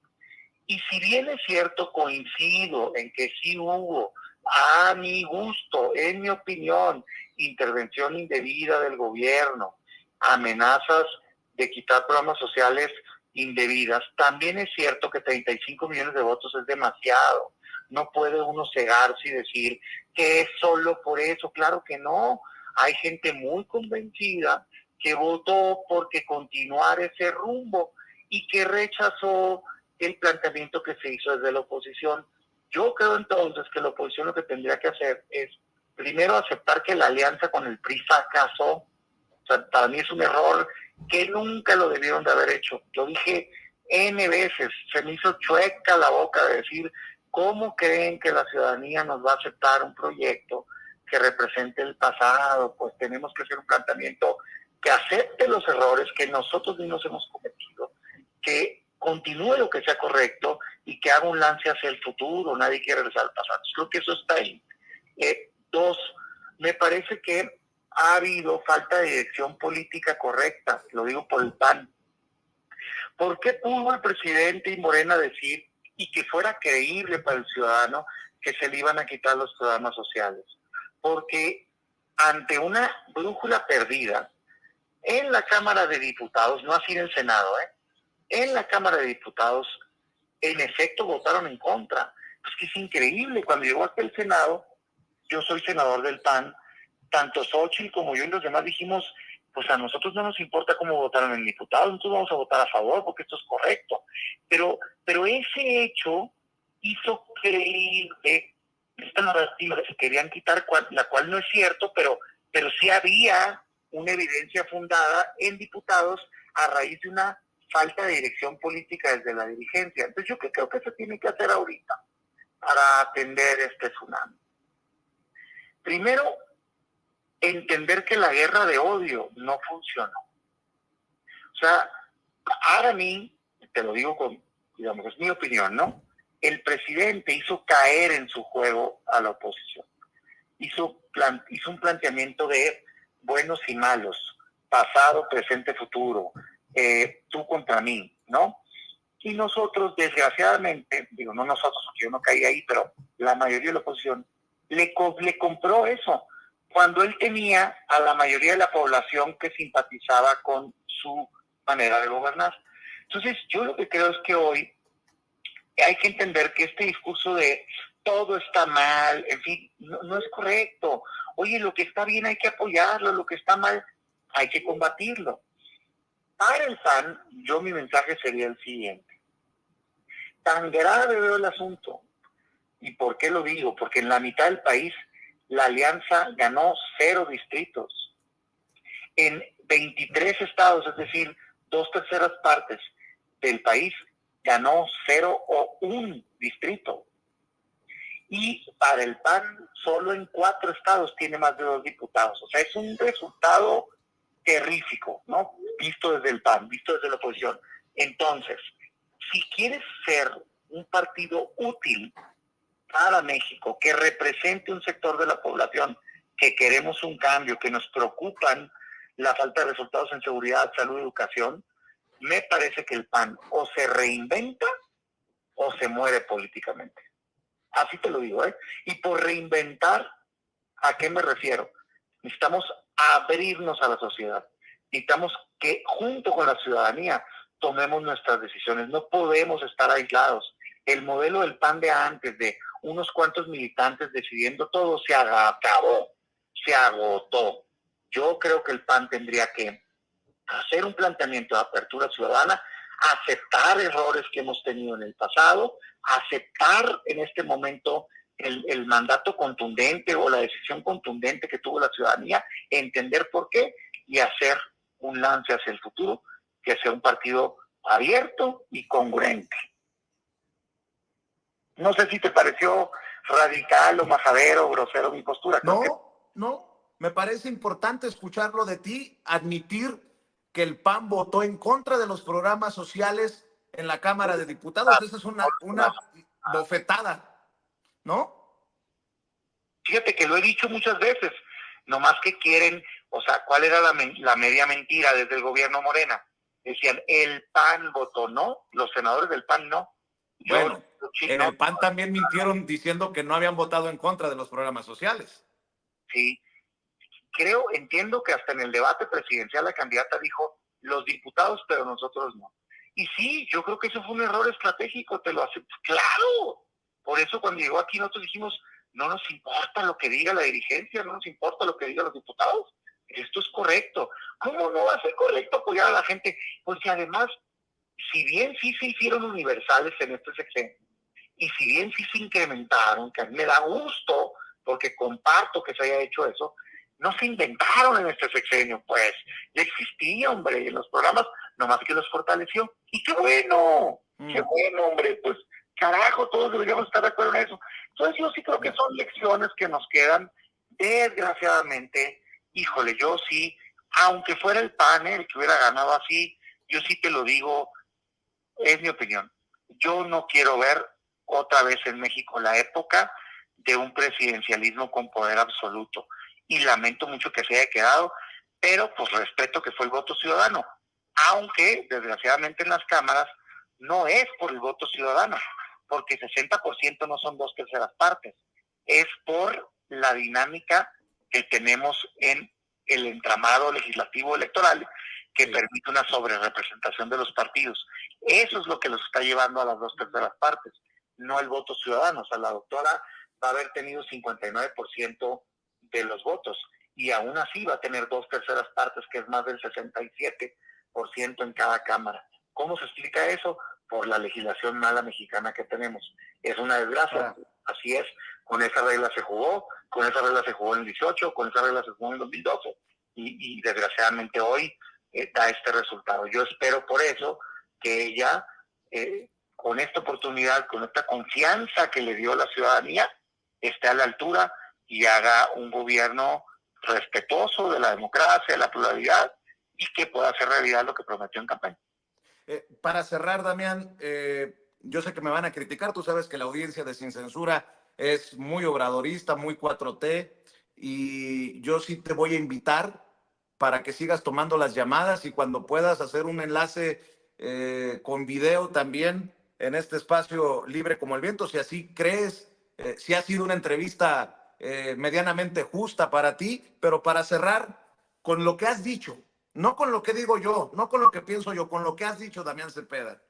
S6: Y si bien es cierto, coincido en que sí hubo, a mi gusto, en mi opinión, intervención indebida del gobierno, amenazas de quitar programas sociales indebidas, también es cierto que 35 millones de votos es demasiado. No puede uno cegarse y decir que es solo por eso. Claro que no. Hay gente muy convencida que votó porque continuar ese rumbo y que rechazó el planteamiento que se hizo desde la oposición. Yo creo entonces que la oposición lo que tendría que hacer es primero aceptar que la alianza con el PRI fracasó. O sea, para mí es un error que nunca lo debieron de haber hecho. Lo dije N veces, se me hizo chueca la boca de decir, ¿cómo creen que la ciudadanía nos va a aceptar un proyecto que represente el pasado? Pues tenemos que hacer un planteamiento que acepte los errores que nosotros mismos hemos cometido, que continúe lo que sea correcto y que haga un lance hacia el futuro. Nadie quiere regresar al pasado. Creo que eso está ahí. Dos, me parece que ha habido falta de dirección política correcta, lo digo por el PAN. ¿Por qué pudo el presidente y Morena decir, y que fuera creíble para el ciudadano, que se le iban a quitar los programas sociales? Porque ante una brújula perdida, en la Cámara de Diputados, no así en el Senado, en la Cámara de Diputados, en efecto votaron en contra. Es que es increíble, cuando llegó hasta el Senado, yo soy senador del PAN, tanto Xochitl como yo y los demás dijimos, pues a nosotros no nos importa cómo votaron en diputados, nosotros vamos a votar a favor porque esto es correcto. Pero ese hecho hizo creíble esta narrativa que se querían quitar, la cual no es cierto, pero sí había una evidencia fundada en diputados a raíz de una falta de dirección política desde la dirigencia. Entonces yo creo que se tiene que hacer ahorita para atender este tsunami. Primero, entender que la guerra de odio no funcionó. O sea, para mí, te lo digo con, digamos, es mi opinión, ¿no? El presidente hizo caer en su juego a la oposición. Hizo un planteamiento de buenos y malos, pasado, presente, futuro, tú contra mí, ¿no? Y nosotros, desgraciadamente, digo, no nosotros, porque yo no caí ahí, pero la mayoría de la oposición le compró eso, cuando él tenía a la mayoría de la población que simpatizaba con su manera de gobernar. Entonces, yo lo que creo es que hoy hay que entender que este discurso de todo está mal, en fin, no es correcto. Oye, lo que está bien hay que apoyarlo, lo que está mal hay que combatirlo. Para el PAN, mi mensaje sería el siguiente. Tan grave veo el asunto. ¿Y por qué lo digo? Porque en la mitad del país la alianza ganó 0 distritos. En 23 estados, es decir, 2/3 partes del país, ganó 0 o 1 distrito. Y para el PAN, solo en 4 estados tiene más de 2 diputados. O sea, es un resultado terrífico, ¿no? Visto desde el PAN, visto desde la oposición. Entonces, si quieres ser un partido útil para México, que represente un sector de la población, que queremos un cambio, que nos preocupan la falta de resultados en seguridad, salud, educación, me parece que el PAN o se reinventa o se muere políticamente. Así te lo digo, ¿eh? Y por reinventar, ¿a qué me refiero? Necesitamos abrirnos a la sociedad. Necesitamos que junto con la ciudadanía tomemos nuestras decisiones. No podemos estar aislados. El modelo del PAN de antes, de unos cuantos militantes decidiendo todo, se acabó, se agotó. Yo creo que el PAN tendría que hacer un planteamiento de apertura ciudadana, aceptar errores que hemos tenido en el pasado, aceptar en este momento el mandato contundente o la decisión contundente que tuvo la ciudadanía, entender por qué y hacer un lance hacia el futuro, que sea un partido abierto y congruente. No sé si te pareció radical o majadero o grosero mi postura.
S1: No, me parece importante escucharlo de ti, admitir que el PAN votó en contra de los programas sociales en la Cámara de Diputados. Esa es una bofetada, ¿no?
S6: Fíjate que lo he dicho muchas veces, nomás que quieren, o sea, ¿cuál era la media mentira desde el gobierno Morena? Decían, el PAN votó, ¿no? Los senadores del PAN no.
S1: Bueno, en el PAN también mintieron diciendo que no habían votado en contra de los programas sociales.
S6: Sí, entiendo que hasta en el debate presidencial la candidata dijo, los diputados, pero nosotros no. Y sí, yo creo que eso fue un error estratégico, te lo acepto. ¡Claro! Por eso cuando llegó aquí nosotros dijimos, no nos importa lo que diga la dirigencia, no nos importa lo que digan los diputados. Esto es correcto. ¿Cómo no va a ser correcto apoyar a la gente? Porque además, si bien sí se hicieron universales en este sexenio, y si bien sí se incrementaron, que a mí me da gusto, porque comparto que se haya hecho eso, no se inventaron en este sexenio, pues. Ya existía, hombre, en los programas, nomás que los fortaleció. Y qué bueno, hombre, pues, carajo, todos deberíamos estar de acuerdo en eso. Entonces yo sí creo que son lecciones que nos quedan, desgraciadamente. Híjole, yo sí, aunque fuera el PAN el que hubiera ganado así, yo sí te lo digo, es mi opinión. Yo no quiero ver otra vez en México la época de un presidencialismo con poder absoluto. Y lamento mucho que se haya quedado, pero pues respeto que fue el voto ciudadano. Aunque, desgraciadamente en las cámaras, no es por el voto ciudadano, porque 60% no son 2/3 partes. Es por la dinámica que tenemos en el entramado legislativo electoral que permite una sobrerepresentación de los partidos. Eso es lo que los está llevando a las 2/3 partes, no el voto ciudadano. O sea, la doctora va a haber tenido 59% de los votos y aún así va a tener 2/3 partes, que es más del 67% en cada cámara. ¿Cómo se explica eso? Por la legislación mala mexicana que tenemos. Es una desgracia. Así es. Con esa regla se jugó, con esa regla se jugó en el 18, con esa regla se jugó en el 2012 y desgraciadamente hoy da este resultado. Yo espero por eso que ella, con esta oportunidad, con esta confianza que le dio la ciudadanía, esté a la altura y haga un gobierno respetuoso de la democracia, de la pluralidad, y que pueda hacer realidad lo que prometió en campaña.
S1: Para cerrar, Damián, yo sé que me van a criticar, tú sabes que la audiencia de Sin Censura es muy obradorista, muy 4T, y yo sí te voy a invitar para que sigas tomando las llamadas y cuando puedas hacer un enlace con video también en este espacio libre como el viento, si así crees, si ha sido una entrevista medianamente justa para ti, pero para cerrar con lo que has dicho, no con lo que digo yo, no con lo que pienso yo, con lo que has dicho, Damián Cepeda.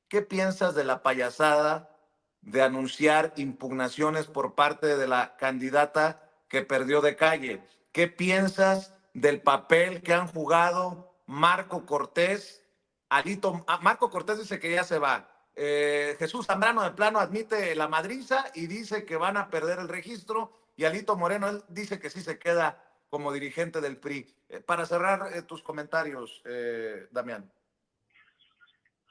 S1: ¿Qué piensas de la payasada de anunciar impugnaciones por parte de la candidata que perdió de calle? ¿Qué piensas del papel que han jugado Marco Cortés? Marco Cortés dice que ya se va. Jesús Zambrano de plano admite la madriza y dice que van a perder el registro. Y Alito Moreno, él dice que sí se queda como dirigente del PRI. Para cerrar tus comentarios, Damián.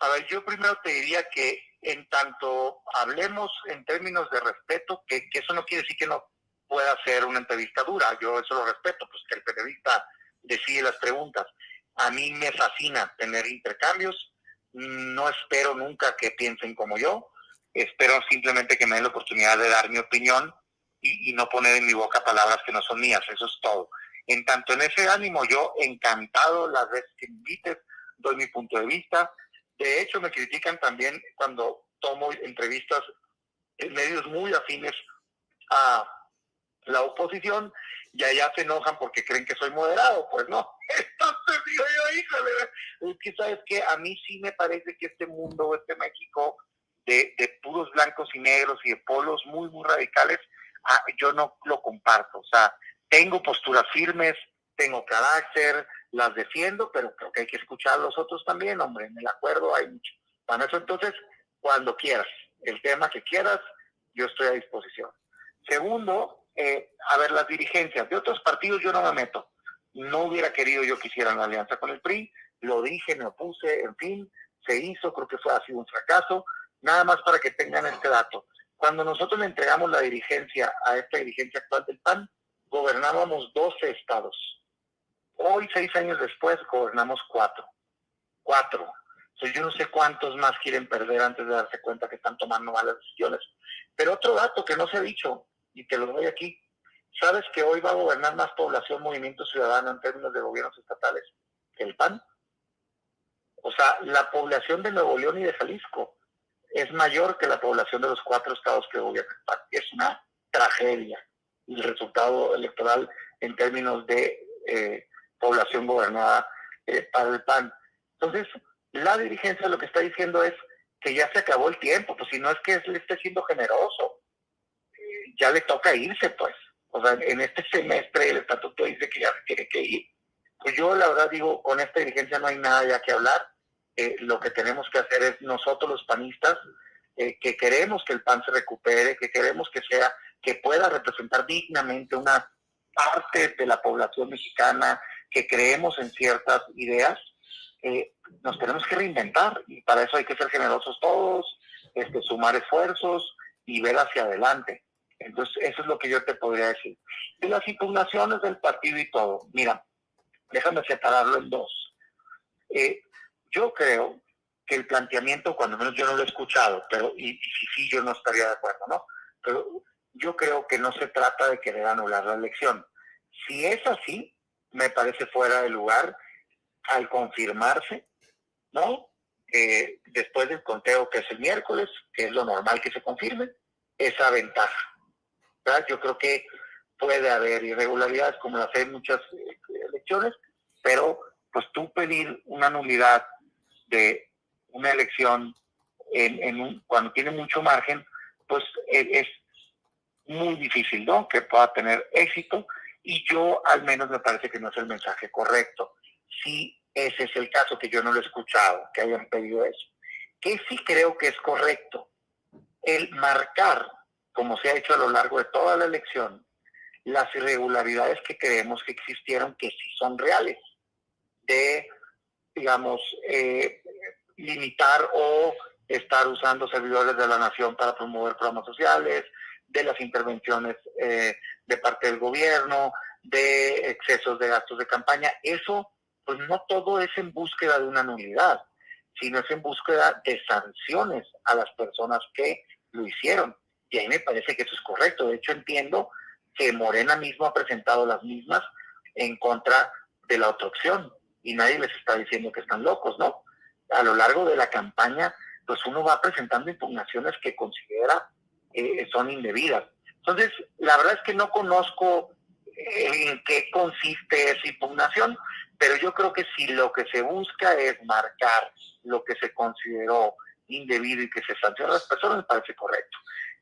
S6: A ver, yo primero te diría que en tanto hablemos en términos de respeto, que eso no quiere decir que no pueda ser una entrevista dura, yo eso lo respeto, pues que el periodista decide las preguntas. A mí me fascina tener intercambios, no espero nunca que piensen como yo, espero simplemente que me den la oportunidad de dar mi opinión y no poner en mi boca palabras que no son mías, eso es todo. En tanto en ese ánimo, yo encantado las veces que me invites, doy mi punto de vista. De hecho, me critican también cuando tomo entrevistas en medios muy afines a la oposición y allá se enojan porque creen que soy moderado. Pues no. Entonces digo yo, híjole, es que sabes que a mí sí me parece que este mundo, este México de puros blancos y negros y de polos muy, muy radicales, yo no lo comparto. O sea, tengo posturas firmes, tengo carácter, las defiendo, pero creo que hay que escuchar a los otros también, hombre, en el acuerdo hay mucho. Para eso entonces, cuando quieras, el tema que quieras, yo estoy a disposición. Segundo, a ver, las dirigencias de otros partidos yo no me meto. No hubiera querido yo que hicieran la alianza con el PRI, lo dije, me opuse, en fin, se hizo, creo que ha sido un fracaso. Nada más para que tengan este dato. Cuando nosotros le entregamos la dirigencia a esta dirigencia actual del PAN, gobernábamos 12 estados. Hoy, 6 años después, gobernamos 4. Entonces, yo no sé cuántos más quieren perder antes de darse cuenta que están tomando malas decisiones. Pero otro dato que no se ha dicho, y te lo doy aquí, ¿sabes que hoy va a gobernar más población Movimiento Ciudadano en términos de gobiernos estatales que el PAN? O sea, la población de Nuevo León y de Jalisco es mayor que la población de los 4 estados que gobiernan el PAN. Es una tragedia el resultado electoral en términos de población gobernada para el PAN. Entonces, la dirigencia lo que está diciendo es que ya se acabó el tiempo, pues si no es que le esté siendo generoso, ya le toca irse, pues. O sea, en este semestre el estatuto dice que ya se tiene que ir. Pues yo la verdad digo, con esta dirigencia no hay nada ya que hablar. Lo que tenemos que hacer es nosotros los panistas, que queremos que el PAN se recupere, que queremos que pueda representar dignamente una parte de la población mexicana, que creemos en ciertas ideas, nos tenemos que reinventar y para eso hay que ser generosos todos, sumar esfuerzos y ver hacia adelante. Entonces, eso es lo que yo te podría decir. De las impugnaciones del partido y todo, mira, déjame separarlo en dos. Yo creo que el planteamiento, cuando menos yo no lo he escuchado, pero y sí, yo no estaría de acuerdo, ¿no? Pero yo creo que no se trata de querer anular la elección. Si es así, me parece fuera de lugar al confirmarse, ¿no? Después del conteo que es el miércoles, que es lo normal que se confirme, esa ventaja, ¿verdad? Yo creo que puede haber irregularidades como las hay en muchas elecciones, pero pues tú pedir una nulidad de una elección cuando tiene mucho margen, pues es muy difícil, ¿no? Que pueda tener éxito, y yo al menos me parece que no es el mensaje correcto. Si ese es el caso, que yo no lo he escuchado, que hayan pedido eso. Que sí creo que es correcto el marcar, como se ha hecho a lo largo de toda la elección, las irregularidades que creemos que existieron, que sí son reales, de, digamos, limitar o estar usando servidores de la nación para promover programas sociales, de las intervenciones de parte del gobierno, de excesos de gastos de campaña. Eso, pues no todo es en búsqueda de una nulidad, sino es en búsqueda de sanciones a las personas que lo hicieron. Y ahí me parece que eso es correcto. De hecho, entiendo que Morena mismo ha presentado las mismas en contra de la otra opción. Y nadie les está diciendo que están locos, ¿no? A lo largo de la campaña, pues uno va presentando impugnaciones que considera son indebidas. Entonces, la verdad es que no conozco en qué consiste esa impugnación, pero yo creo que si lo que se busca es marcar lo que se consideró indebido y que se sanciona a las personas, me parece correcto.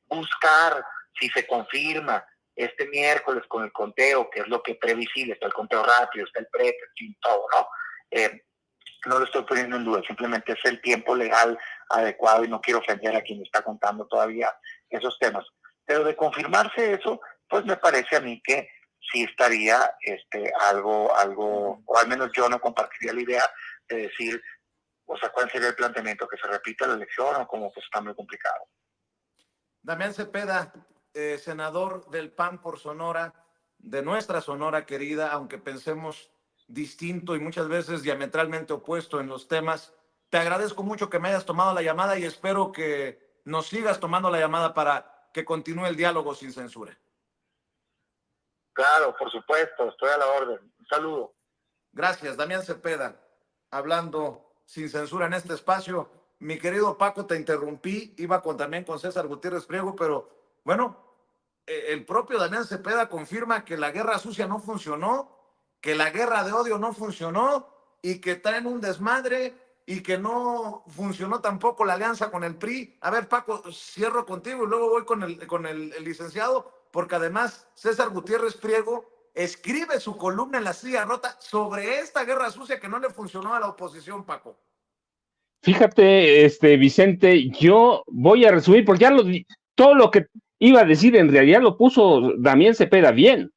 S6: Buscar si se confirma este miércoles con el conteo, que es lo que es previsible, está el conteo rápido, está el PREP, todo, ¿no? No lo estoy poniendo en duda, simplemente es el tiempo legal adecuado y no quiero ofender a quien está contando todavía esos temas. Pero de confirmarse eso, pues me parece a mí que sí estaría algo, o al menos yo no compartiría la idea de decir, o sea, ¿cuál sería el planteamiento? ¿Que se repita la elección o como pues está muy complicado?
S1: Damián Cepeda, senador del PAN por Sonora, de nuestra Sonora querida, aunque pensemos distinto y muchas veces diametralmente opuesto en los temas. Te agradezco mucho que me hayas tomado la llamada y espero que nos sigas tomando la llamada para que continúe el diálogo sin censura.
S6: Claro, por supuesto, estoy a la orden. Un saludo.
S1: Gracias, Damián Cepeda, hablando sin censura en este espacio. Mi querido Paco, te interrumpí, iba también con César Gutiérrez Priego, pero bueno, el propio Damián Cepeda confirma que la guerra sucia no funcionó, que la guerra de odio no funcionó y que traen un desmadre y que no funcionó tampoco la alianza con el PRI. A ver, Paco, cierro contigo y luego voy con el licenciado, porque además César Gutiérrez Priego escribe su columna en La Silla Rota sobre esta guerra sucia que no le funcionó a la oposición, Paco.
S3: Fíjate, Vicente, yo voy a resumir, porque todo lo que iba a decir en realidad lo puso Damián Cepeda bien.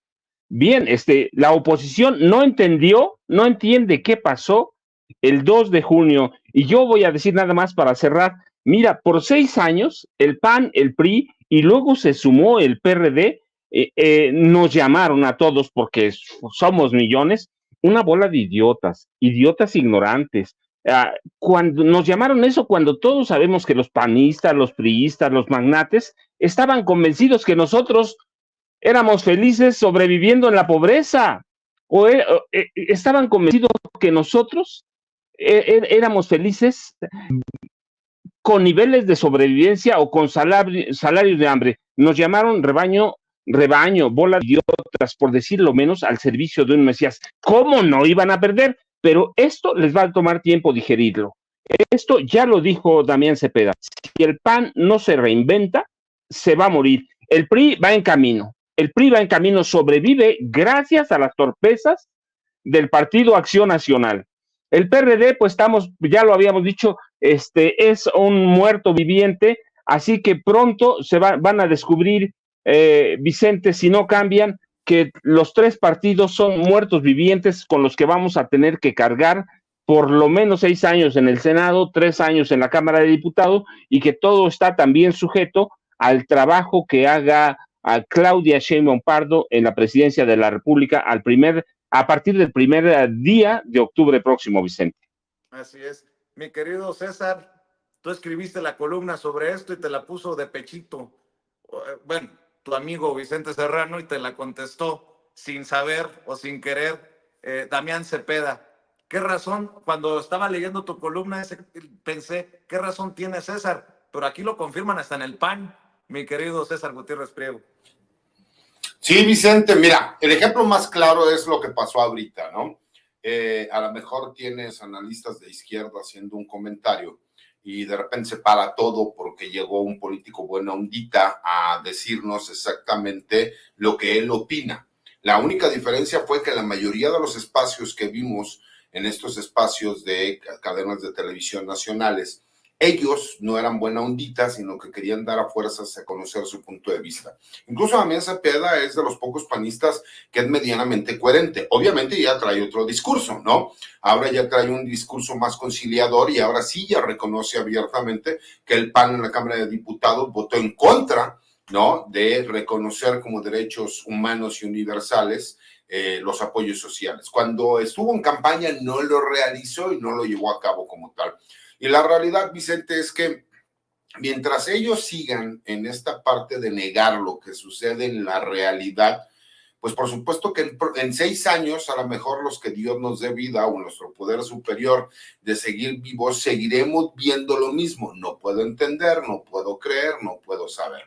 S3: Bien, la oposición no entiende qué pasó el 2 de junio. Y yo voy a decir nada más para cerrar. Mira, por 6 años, el PAN, el PRI, y luego se sumó el PRD, nos llamaron a todos, porque somos millones, una bola de idiotas ignorantes. Cuando nos llamaron eso, cuando todos sabemos que los panistas, los priistas, los magnates, estaban convencidos que nosotros éramos felices sobreviviendo en la pobreza, o estaban convencidos que nosotros éramos felices con niveles de sobrevivencia o con salarios de hambre. Nos llamaron rebaño, bola de idiotas, por decirlo menos, al servicio de un Mesías. ¿Cómo no iban a perder? Pero esto les va a tomar tiempo digerirlo. Esto ya lo dijo Damián Cepeda. Si el PAN no se reinventa, se va a morir. El PRI va en camino. El PRI va en camino, sobrevive gracias a las torpezas del Partido Acción Nacional. El PRD, pues ya lo habíamos dicho, es un muerto viviente, así que pronto van a descubrir, Vicente, si no cambian, que los 3 partidos son muertos vivientes con los que vamos a tener que cargar por lo menos 6 años en el Senado, 3 años en la Cámara de Diputados, y que todo está también sujeto al trabajo que haga a Claudia Sheinbaum Pardo en la presidencia de la República a partir del primer día de octubre próximo, Vicente.
S1: Así es. Mi querido César, tú escribiste la columna sobre esto y te la puso de pechito. Bueno, tu amigo Vicente Serrano, y te la contestó sin saber o sin querer Damián Cepeda. ¿Qué razón? Cuando estaba leyendo tu columna pensé, ¿qué razón tiene César? Pero aquí lo confirman hasta en el PAN, mi querido César Gutiérrez Priego.
S4: Sí, Vicente, mira, el ejemplo más claro es lo que pasó ahorita, ¿no? A lo mejor tienes analistas de izquierda haciendo un comentario y de repente se para todo porque llegó un político buena ondita a decirnos exactamente lo que él opina. La única diferencia fue que la mayoría de los espacios que vimos en estos espacios de cadenas de televisión nacionales, ellos no eran buena ondita, sino que querían dar a fuerzas a conocer su punto de vista. Incluso Damián Cepeda es de los pocos panistas que es medianamente coherente. Obviamente ya trae otro discurso, ¿no? Ahora ya trae un discurso más conciliador y ahora sí ya reconoce abiertamente que el PAN en la Cámara de Diputados votó en contra, ¿no?, de reconocer como derechos humanos y universales los apoyos sociales. Cuando estuvo en campaña no lo realizó y no lo llevó a cabo como tal. Y la realidad, Vicente, es que mientras ellos sigan en esta parte de negar lo que sucede en la realidad, pues por supuesto que en 6 años, a lo mejor los que Dios nos dé vida o nuestro poder superior de seguir vivos, seguiremos viendo lo mismo. No puedo entender, no puedo creer, no puedo saber.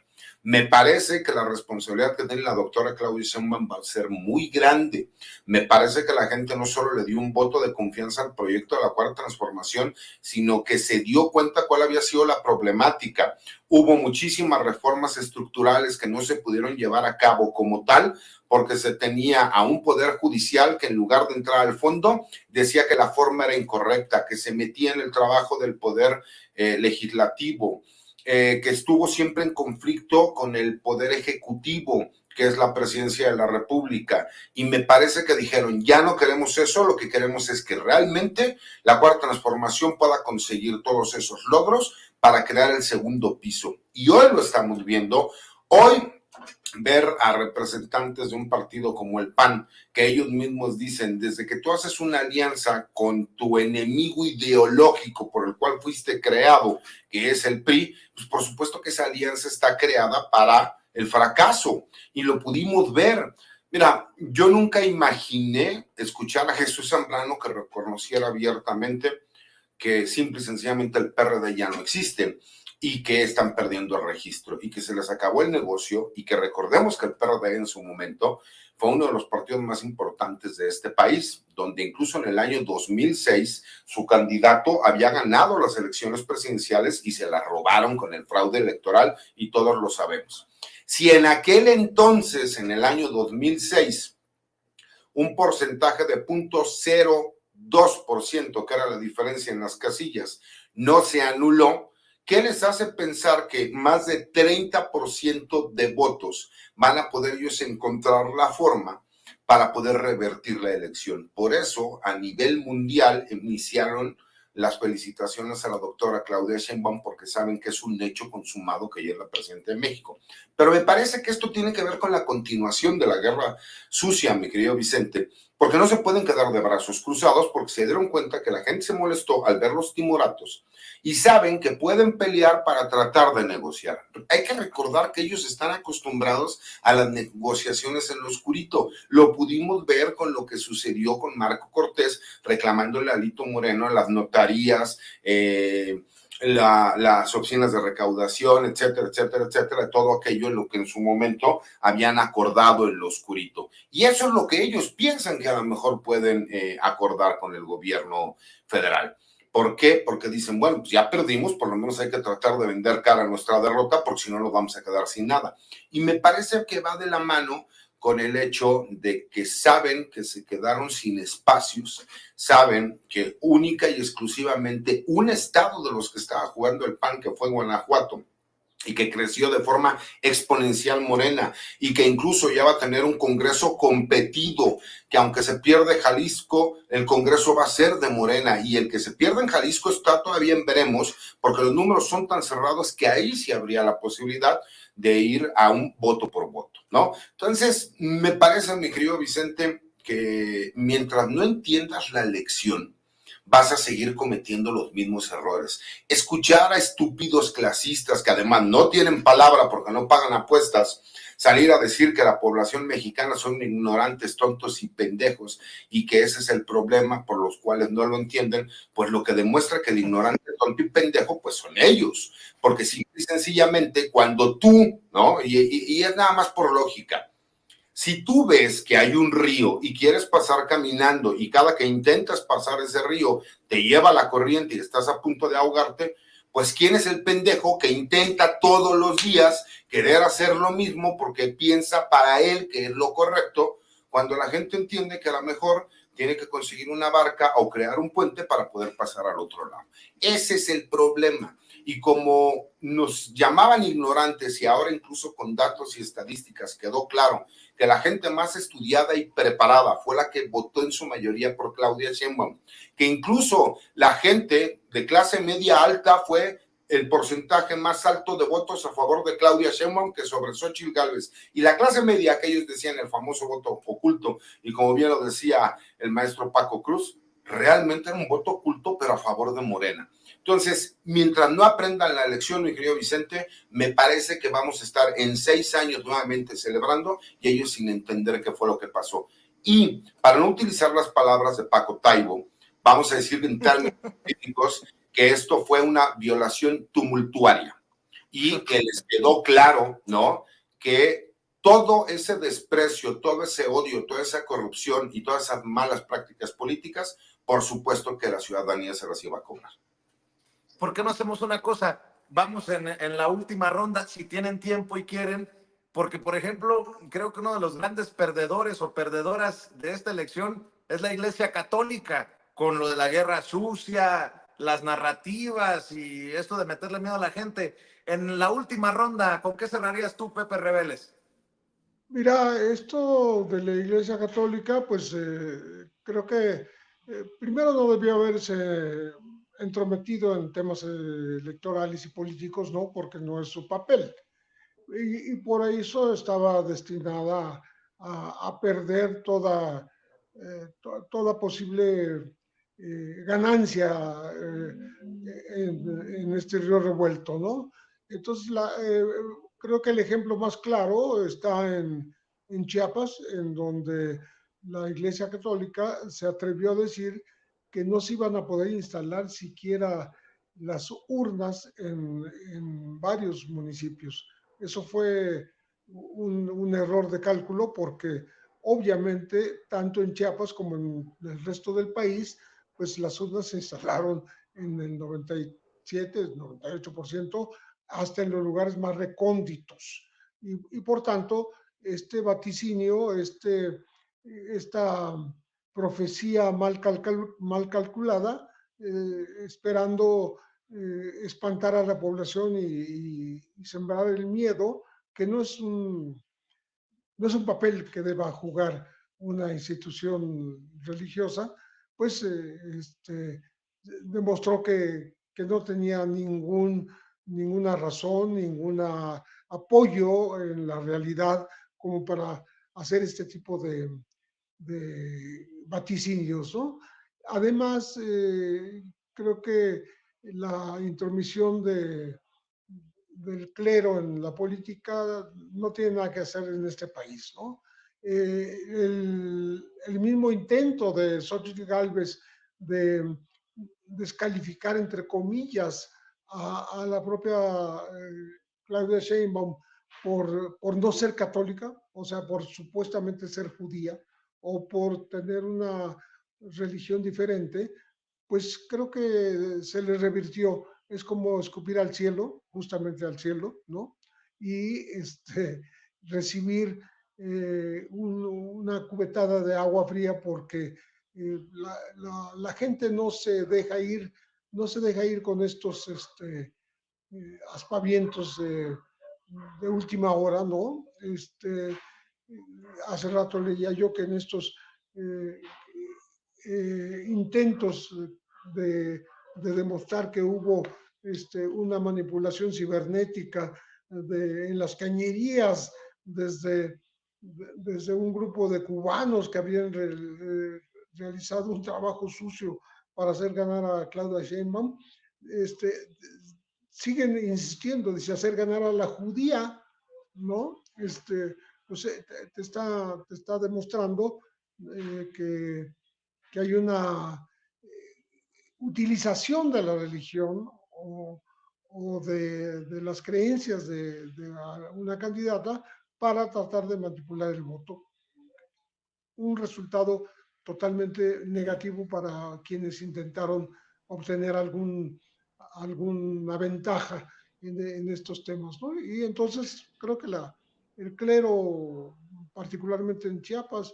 S4: Me parece que la responsabilidad que tiene la doctora Claudia Sheinbaum va a ser muy grande. Me parece que la gente no solo le dio un voto de confianza al proyecto de la Cuarta Transformación, sino que se dio cuenta cuál había sido la problemática. Hubo muchísimas reformas estructurales que no se pudieron llevar a cabo como tal, porque se tenía a un poder judicial que en lugar de entrar al fondo, decía que la forma era incorrecta, que se metía en el trabajo del poder legislativo, que estuvo siempre en conflicto con el poder ejecutivo, que es la presidencia de la República, y me parece que dijeron, ya no queremos eso, lo que queremos es que realmente la Cuarta Transformación pueda conseguir todos esos logros para crear el segundo piso. Y hoy lo estamos viendo. Hoy ver a representantes de un partido como el PAN, que ellos mismos dicen, desde que tú haces una alianza con tu enemigo ideológico por el cual fuiste creado, que es el PRI, pues por supuesto que esa alianza está creada para el fracaso, y lo pudimos ver. Mira, yo nunca imaginé escuchar a Jesús Zambrano que reconociera abiertamente que simple y sencillamente el PRD ya no existe y que están perdiendo el registro y que se les acabó el negocio, y que recordemos que el PRD en su momento fue uno de los partidos más importantes de este país, donde incluso en el año 2006 su candidato había ganado las elecciones presidenciales y se las robaron con el fraude electoral, y todos lo sabemos. Si en aquel entonces, en el año 2006, un porcentaje de 0.02%, que era la diferencia en las casillas, no se anuló, ¿qué les hace pensar que más de 30% de votos van a poder ellos encontrar la forma para poder revertir la elección? Por eso, a nivel mundial, iniciaron las felicitaciones a la doctora Claudia Sheinbaum, porque saben que es un hecho consumado que ella es la presidenta de México. Pero me parece que esto tiene que ver con la continuación de la guerra sucia, mi querido Vicente, porque no se pueden quedar de brazos cruzados, porque se dieron cuenta que la gente se molestó al ver los timoratos y saben que pueden pelear para tratar de negociar. Hay que recordar que ellos están acostumbrados a las negociaciones en lo oscurito. Lo pudimos ver con lo que sucedió con Marco Cortés reclamándole a Alito Moreno las notarías, las oficinas de recaudación, etcétera, etcétera, etcétera, todo aquello en lo que en su momento habían acordado en lo oscurito. Y eso es lo que ellos piensan que a lo mejor pueden acordar con el gobierno federal. ¿Por qué? Porque dicen, bueno, pues ya perdimos, por lo menos hay que tratar de vender cara a nuestra derrota, porque si no nos vamos a quedar sin nada. Y me parece que va de la mano con el hecho de que saben que se quedaron sin espacios, saben que única y exclusivamente un estado de los que estaba jugando el PAN, que fue Guanajuato, y que creció de forma exponencial Morena, y que incluso ya va a tener un Congreso competido, que aunque se pierde Jalisco, el Congreso va a ser de Morena, y el que se pierda en Jalisco está todavía en veremos, porque los números son tan cerrados que ahí sí habría la posibilidad de ir a un voto por voto, ¿no? Entonces, me parece, mi querido Vicente, que mientras no entiendas la lección, vas a seguir cometiendo los mismos errores. Escuchar a estúpidos clasistas que además no tienen palabra porque no pagan apuestas, salir a decir que la población mexicana son ignorantes, tontos y pendejos, y que ese es el problema por los cuales no lo entienden, pues lo que demuestra que el ignorante, tonto y pendejo, pues son ellos. Porque simple y sencillamente cuando tú, ¿no? Y es nada más por lógica. Si tú ves que hay un río y quieres pasar caminando y cada que intentas pasar ese río te lleva la corriente y estás a punto de ahogarte, pues ¿quién es el pendejo que intenta todos los días querer hacer lo mismo porque piensa para él que es lo correcto, cuando la gente entiende que a lo mejor tiene que conseguir una barca o crear un puente para poder pasar al otro lado. Ese es el problema. Y como nos llamaban ignorantes y ahora incluso con datos y estadísticas quedó claro que la gente más estudiada y preparada fue la que votó en su mayoría por Claudia Sheinbaum, que incluso la gente de clase media alta fue el porcentaje más alto de votos a favor de Claudia Sheinbaum que sobre Xóchitl Gálvez. Y la clase media, que ellos decían el famoso voto oculto, y como bien lo decía el maestro Paco Cruz, realmente era un voto oculto, pero a favor de Morena. Entonces, mientras no aprendan la elección, mi querido Vicente, me parece que vamos a estar en 6 años nuevamente celebrando y ellos sin entender qué fue lo que pasó. Y para no utilizar las palabras de Paco Taibo, vamos a decir en términos políticos que esto fue una violación tumultuaria y que les quedó claro, ¿no?, que todo ese desprecio, todo ese odio, toda esa corrupción y todas esas malas prácticas políticas, por supuesto que la ciudadanía se las iba a cobrar.
S1: ¿Por qué no hacemos una cosa? Vamos en la última ronda, si tienen tiempo y quieren, porque, por ejemplo, creo que uno de los grandes perdedores o perdedoras de esta elección es la Iglesia Católica, con lo de la guerra sucia, las narrativas y esto de meterle miedo a la gente. En la última ronda, ¿con qué cerrarías tú, Pepe Rebeles?
S2: Mira, esto de la Iglesia Católica, pues creo que primero no debió haberse entrometido en temas electorales y políticos, ¿no? Porque no es su papel. Y por eso estaba destinada a perder toda posible ganancia en este río revuelto, ¿no? Entonces, creo que el ejemplo más claro está en Chiapas, en donde la Iglesia Católica se atrevió a decir que no se iban a poder instalar siquiera las urnas en varios municipios. Eso fue un error de cálculo porque obviamente tanto en Chiapas como en el resto del país, pues las urnas se instalaron en el 97, 98%, hasta en los lugares más recónditos. Y por tanto, este vaticinio, esta profecía mal calculada, esperando espantar a la población y sembrar el miedo, que no es un papel que deba jugar una institución religiosa, pues demostró que no tenía ninguna razón, ningún apoyo en la realidad como para hacer este tipo de vaticinios, ¿no? Además, creo que la intromisión del clero en la política no tiene nada que hacer en este país, ¿no? El mismo intento de Xochitl Gálvez de descalificar, entre comillas, a la propia Claudia Sheinbaum por no ser católica, o sea, por supuestamente ser judía o por tener una religión diferente, pues creo que se le revirtió. Es como escupir al cielo, justamente al cielo, ¿no? Y recibir una cubetada de agua fría porque la gente no se deja ir con estos aspavientos de última hora, ¿no? Hace rato leía yo que en estos eh, intentos de demostrar que hubo una manipulación cibernética en las cañerías desde un grupo de cubanos que habían realizado un trabajo sucio para hacer ganar a Claudia Sheinbaum, siguen insistiendo, dice, hacer ganar a la judía, ¿no? Pues te está demostrando que hay una utilización de la religión o de las creencias de una candidata para tratar de manipular el voto. Un resultado totalmente negativo para quienes intentaron obtener alguna ventaja en estos temas, ¿no? Y entonces creo que el clero, particularmente en Chiapas,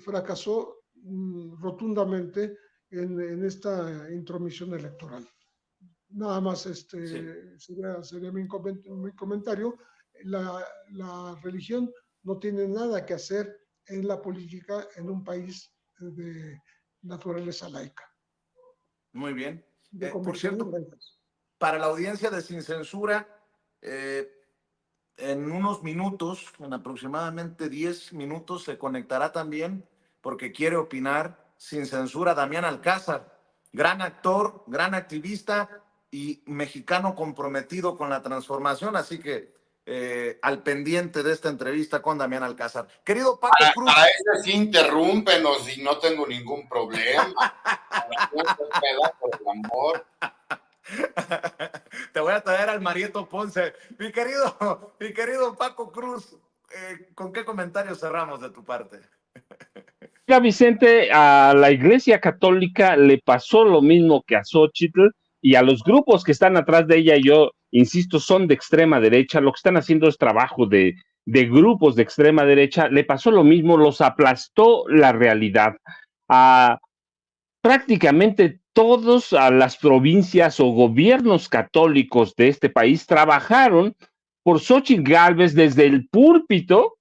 S2: fracasó rotundamente en esta intromisión electoral. Nada más sería mi comentario. La religión no tiene nada que hacer en la política en un país de naturaleza laica.
S1: Muy bien.
S2: De
S1: Por
S2: convicciones
S1: cierto,
S2: laicas.
S1: para la audiencia de Sin Censura, en unos minutos, en aproximadamente 10 minutos, se conectará también, porque quiere opinar Sin Censura, Damián Alcázar, gran actor, gran activista y mexicano comprometido con la transformación. Así que al pendiente de esta entrevista con Damián Alcázar. Querido Paco Cruz.
S4: Para eso sí, interrúmpenos y no tengo ningún problema. Por el amor.
S1: Te voy a traer al Marieto Ponce. Mi querido Paco Cruz, ¿con qué comentario cerramos de tu parte?
S3: Mira, Vicente, a la Iglesia Católica le pasó lo mismo que a Xóchitl y a los grupos que están atrás de ella, yo insisto, son de extrema derecha, lo que están haciendo es trabajo de grupos de extrema derecha, le pasó lo mismo, los aplastó la realidad. Prácticamente todas las provincias o gobiernos católicos de este país trabajaron por Xóchitl Gálvez desde el púlpito.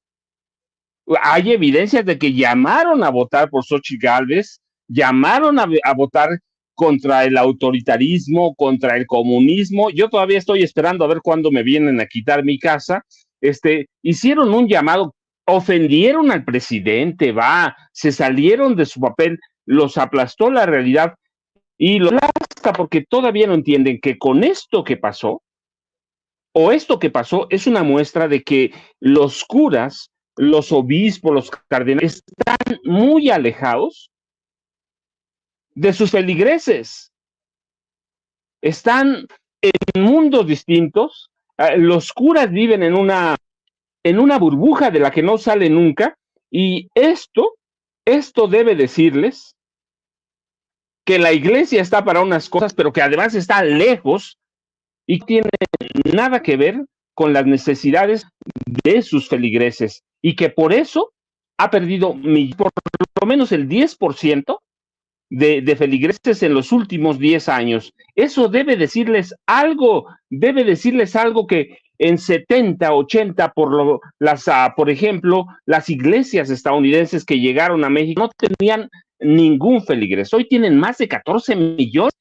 S3: Hay evidencias de que llamaron a votar por Xóchitl Gálvez, llamaron a votar contra el autoritarismo, contra el comunismo. Yo todavía estoy esperando a ver cuándo me vienen a quitar mi casa. Hicieron un llamado, ofendieron al presidente, se salieron de su papel, los aplastó la realidad y lo aplasta porque todavía no entienden que con esto que pasó, o esto que pasó, es una muestra de que los curas, los obispos, los cardenales están muy alejados de sus feligreses. Están en mundos distintos. Los curas viven en una burbuja de la que no sale nunca. Y esto debe decirles que la iglesia está para unas cosas, pero que además está lejos y tiene nada que ver con las necesidades de sus feligreses y que por eso ha perdido por lo menos el 10% de feligreses en los últimos 10 años. Eso debe decirles algo que en 70, 80, por ejemplo, las iglesias estadounidenses que llegaron a México no tenían ningún feligres. Hoy tienen más de 14 millones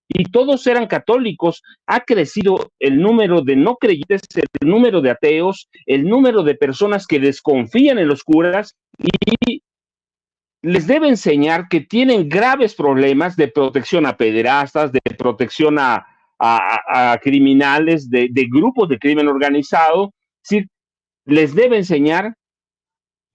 S3: y todos eran católicos. Ha crecido el número de no creyentes, el número de ateos, el número de personas que desconfían en los curas y les debe enseñar que tienen graves problemas de protección a pederastas, de protección a criminales, de grupos de crimen organizado. Sí, les debe enseñar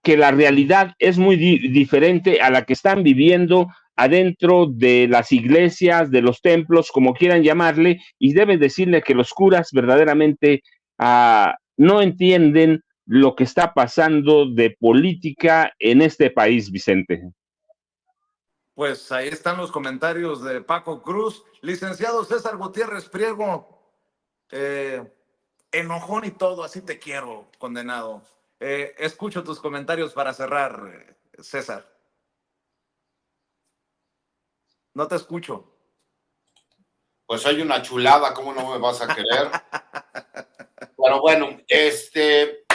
S3: que la realidad es muy diferente a la que están viviendo adentro de las iglesias, de los templos, como quieran llamarle, y deben decirle que los curas verdaderamente no entienden lo que está pasando de política en este país, Vicente.
S1: Pues ahí están los comentarios de Paco Cruz. Licenciado César Gutiérrez Priego, enojón y todo, así te quiero, condenado. Escucho tus comentarios para cerrar, César. No te escucho.
S4: Pues soy una chulada, ¿cómo no me vas a querer? Pero bueno,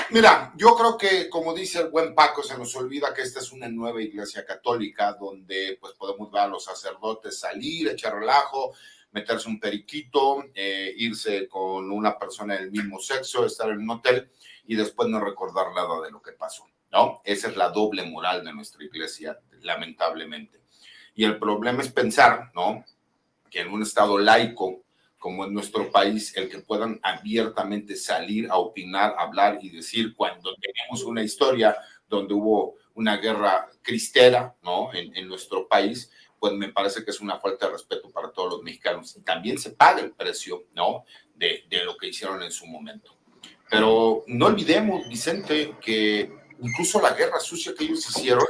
S4: mira, yo creo que, como dice el buen Paco, se nos olvida que esta es una nueva iglesia católica donde pues podemos ver a los sacerdotes salir, echar relajo, meterse un periquito, irse con una persona del mismo sexo, estar en un hotel y después no recordar nada de lo que pasó, ¿no? Esa es la doble moral de nuestra iglesia, lamentablemente. Y el problema es pensar, ¿no?, que en un estado laico como en nuestro país, el que puedan abiertamente salir a opinar, hablar y decir cuando tenemos una historia donde hubo una guerra cristera, ¿no?, en nuestro país, pues me parece que es una falta de respeto para todos los mexicanos. Y también se paga el precio, ¿no?, de lo que hicieron en su momento. Pero no olvidemos, Vicente, que incluso la guerra sucia que ellos hicieron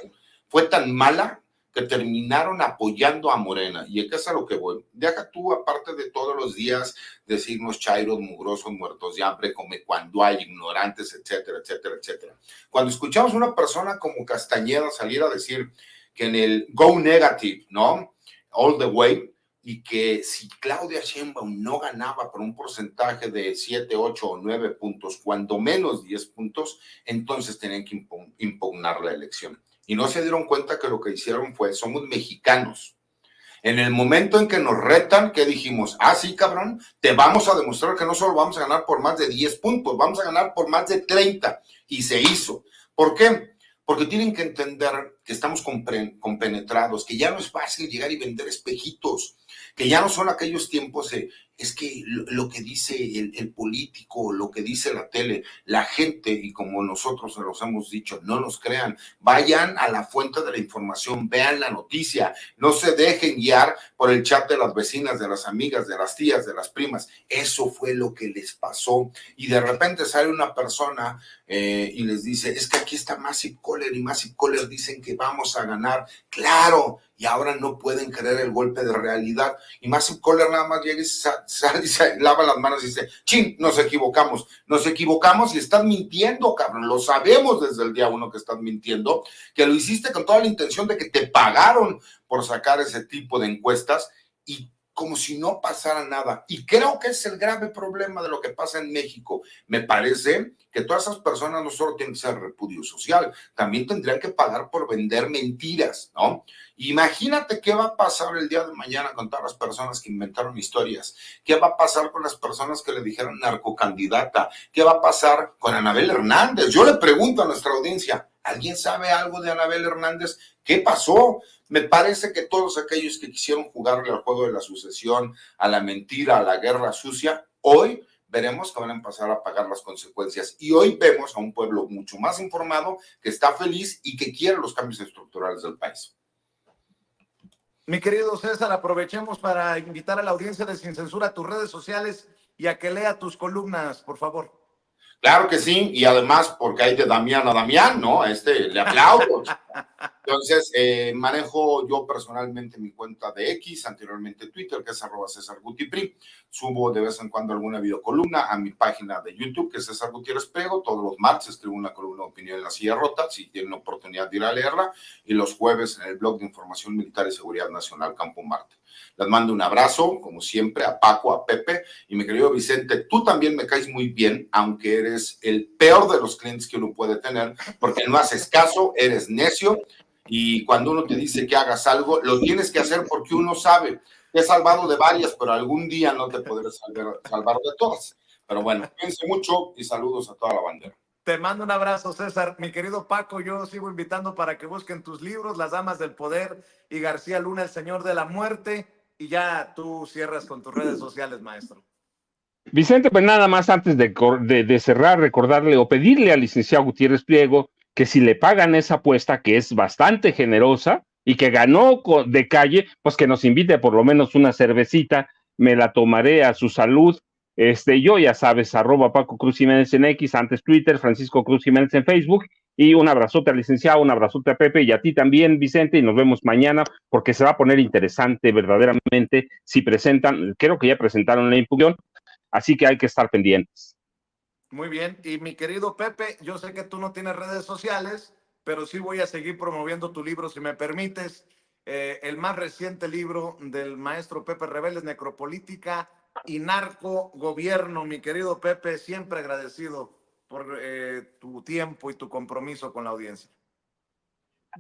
S4: fue tan mala que terminaron apoyando a Morena. ¿Y qué es a lo que voy? Deja tú, aparte de todos los días, decirnos chairos, mugrosos, muertos de hambre, come cuando hay ignorantes, etcétera, etcétera, etcétera. Cuando escuchamos a una persona como Castañeda salir a decir que en el go negative, ¿no? All the way, y que si Claudia Sheinbaum no ganaba por un porcentaje de 7, 8 o 9 puntos, cuando menos 10 puntos, entonces tenían que impugnar la elección. Y no se dieron cuenta que lo que hicieron fue, somos mexicanos. En el momento en que nos retan, ¿qué dijimos? Ah, sí, cabrón, te vamos a demostrar que no solo vamos a ganar por más de 10 puntos, vamos a ganar por más de 30. Y se hizo. ¿Por qué? Porque tienen que entender que estamos compenetrados, que ya no es fácil llegar y vender espejitos, que ya no son aquellos tiempos de, es que lo que dice el político, lo que dice la tele, la gente, y como nosotros se los hemos dicho, no nos crean, vayan a la fuente de la información, vean la noticia, no se dejen guiar por el chat de las vecinas, de las amigas, de las tías, de las primas. Eso fue lo que les pasó, y de repente sale una persona y les dice, es que aquí está Massive Caller, y Massive Caller dicen que vamos a ganar. Claro, y ahora no pueden creer el golpe de realidad, y Massive Caller nada más llega y sale y se lava las manos y dice, chin, nos equivocamos y estás mintiendo, cabrón, lo sabemos desde el día 1 que estás mintiendo, que lo hiciste con toda la intención de que te pagaron por sacar ese tipo de encuestas, y como si no pasara nada. Y creo que es el grave problema de lo que pasa en México. Me parece que todas esas personas no solo tienen que ser repudio social, también tendrían que pagar por vender mentiras, ¿no? Imagínate qué va a pasar el día de mañana con todas las personas que inventaron historias. ¿Qué va a pasar con las personas que le dijeron narcocandidata? ¿Qué va a pasar con Anabel Hernández? Yo le pregunto a nuestra audiencia, ¿alguien sabe algo de Anabel Hernández? ¿Qué pasó? Me parece que todos aquellos que quisieron jugarle al juego de la sucesión, a la mentira, a la guerra sucia, hoy veremos que van a empezar a pagar las consecuencias. Y hoy vemos a un pueblo mucho más informado, que está feliz y que quiere los cambios estructurales del país.
S1: Mi querido César, aprovechemos para invitar a la audiencia de Sin Censura a tus redes sociales y a que lea tus columnas, por favor.
S4: Claro que sí, y además porque hay de Damián a Damián, ¿no? A este le aplaudo. Entonces, manejo yo personalmente mi cuenta de X, anteriormente Twitter, que es @CésarGutiPri. Subo de vez en cuando alguna videocolumna a mi página de YouTube, que es César Gutiérrez Priego. Todos los martes escribo una columna de opinión en La Silla Rota, si tienen la oportunidad de ir a leerla. Y los jueves en el blog de Información Militar y Seguridad Nacional, Campo Marte. Les mando un abrazo, como siempre, a Paco, a Pepe, y mi querido Vicente, tú también me caes muy bien, aunque eres el peor de los clientes que uno puede tener, porque no haces caso, eres necio, y cuando uno te dice que hagas algo, lo tienes que hacer porque uno sabe. Te he salvado de varias, pero algún día no te podré salvar de todas. Pero bueno, cuídense mucho y saludos a toda la bandera.
S1: Te mando un abrazo, César. Mi querido Paco, yo sigo invitando para que busquen tus libros, Las Damas del Poder y García Luna, El Señor de la Muerte, y ya tú cierras con tus redes sociales, maestro.
S3: Vicente, pues nada más antes de cerrar, recordarle o pedirle al licenciado Gutiérrez Priego que si le pagan esa apuesta, que es bastante generosa y que ganó de calle, pues que nos invite por lo menos una cervecita, me la tomaré a su salud. Yo ya sabes, @Paco Cruz Jiménez en X, antes Twitter, Francisco Cruz Jiménez en Facebook, y un abrazote al licenciado, un abrazote a Pepe y a ti también, Vicente, y nos vemos mañana porque se va a poner interesante verdaderamente si presentan, creo que ya presentaron la impugnación, así que hay que estar pendientes.
S1: Muy bien, y mi querido Pepe, yo sé que tú no tienes redes sociales, pero sí voy a seguir promoviendo tu libro, si me permites. El más reciente libro del maestro Pepe Rebeles, Necropolítica y Narcogobierno. Mi querido Pepe, siempre agradecido por tu tiempo y tu compromiso con la audiencia.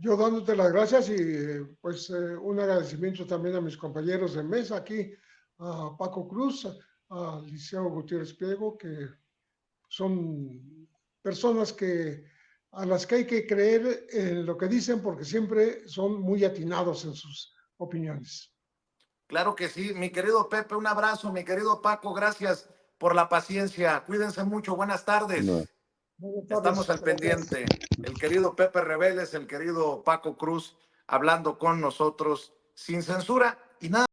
S2: Yo dándote las gracias y pues un agradecimiento también a mis compañeros de mesa aquí, a Paco Cruz, a Liceo Gutiérrez Priego, que son personas a las que hay que creer en lo que dicen porque siempre son muy atinados en sus opiniones.
S1: Claro que sí, mi querido Pepe, un abrazo, mi querido Paco, gracias por la paciencia. Cuídense mucho, buenas tardes.
S3: No.
S1: Estamos al pendiente. El querido Pepe Rebeles, el querido Paco Cruz, hablando con nosotros sin censura y nada.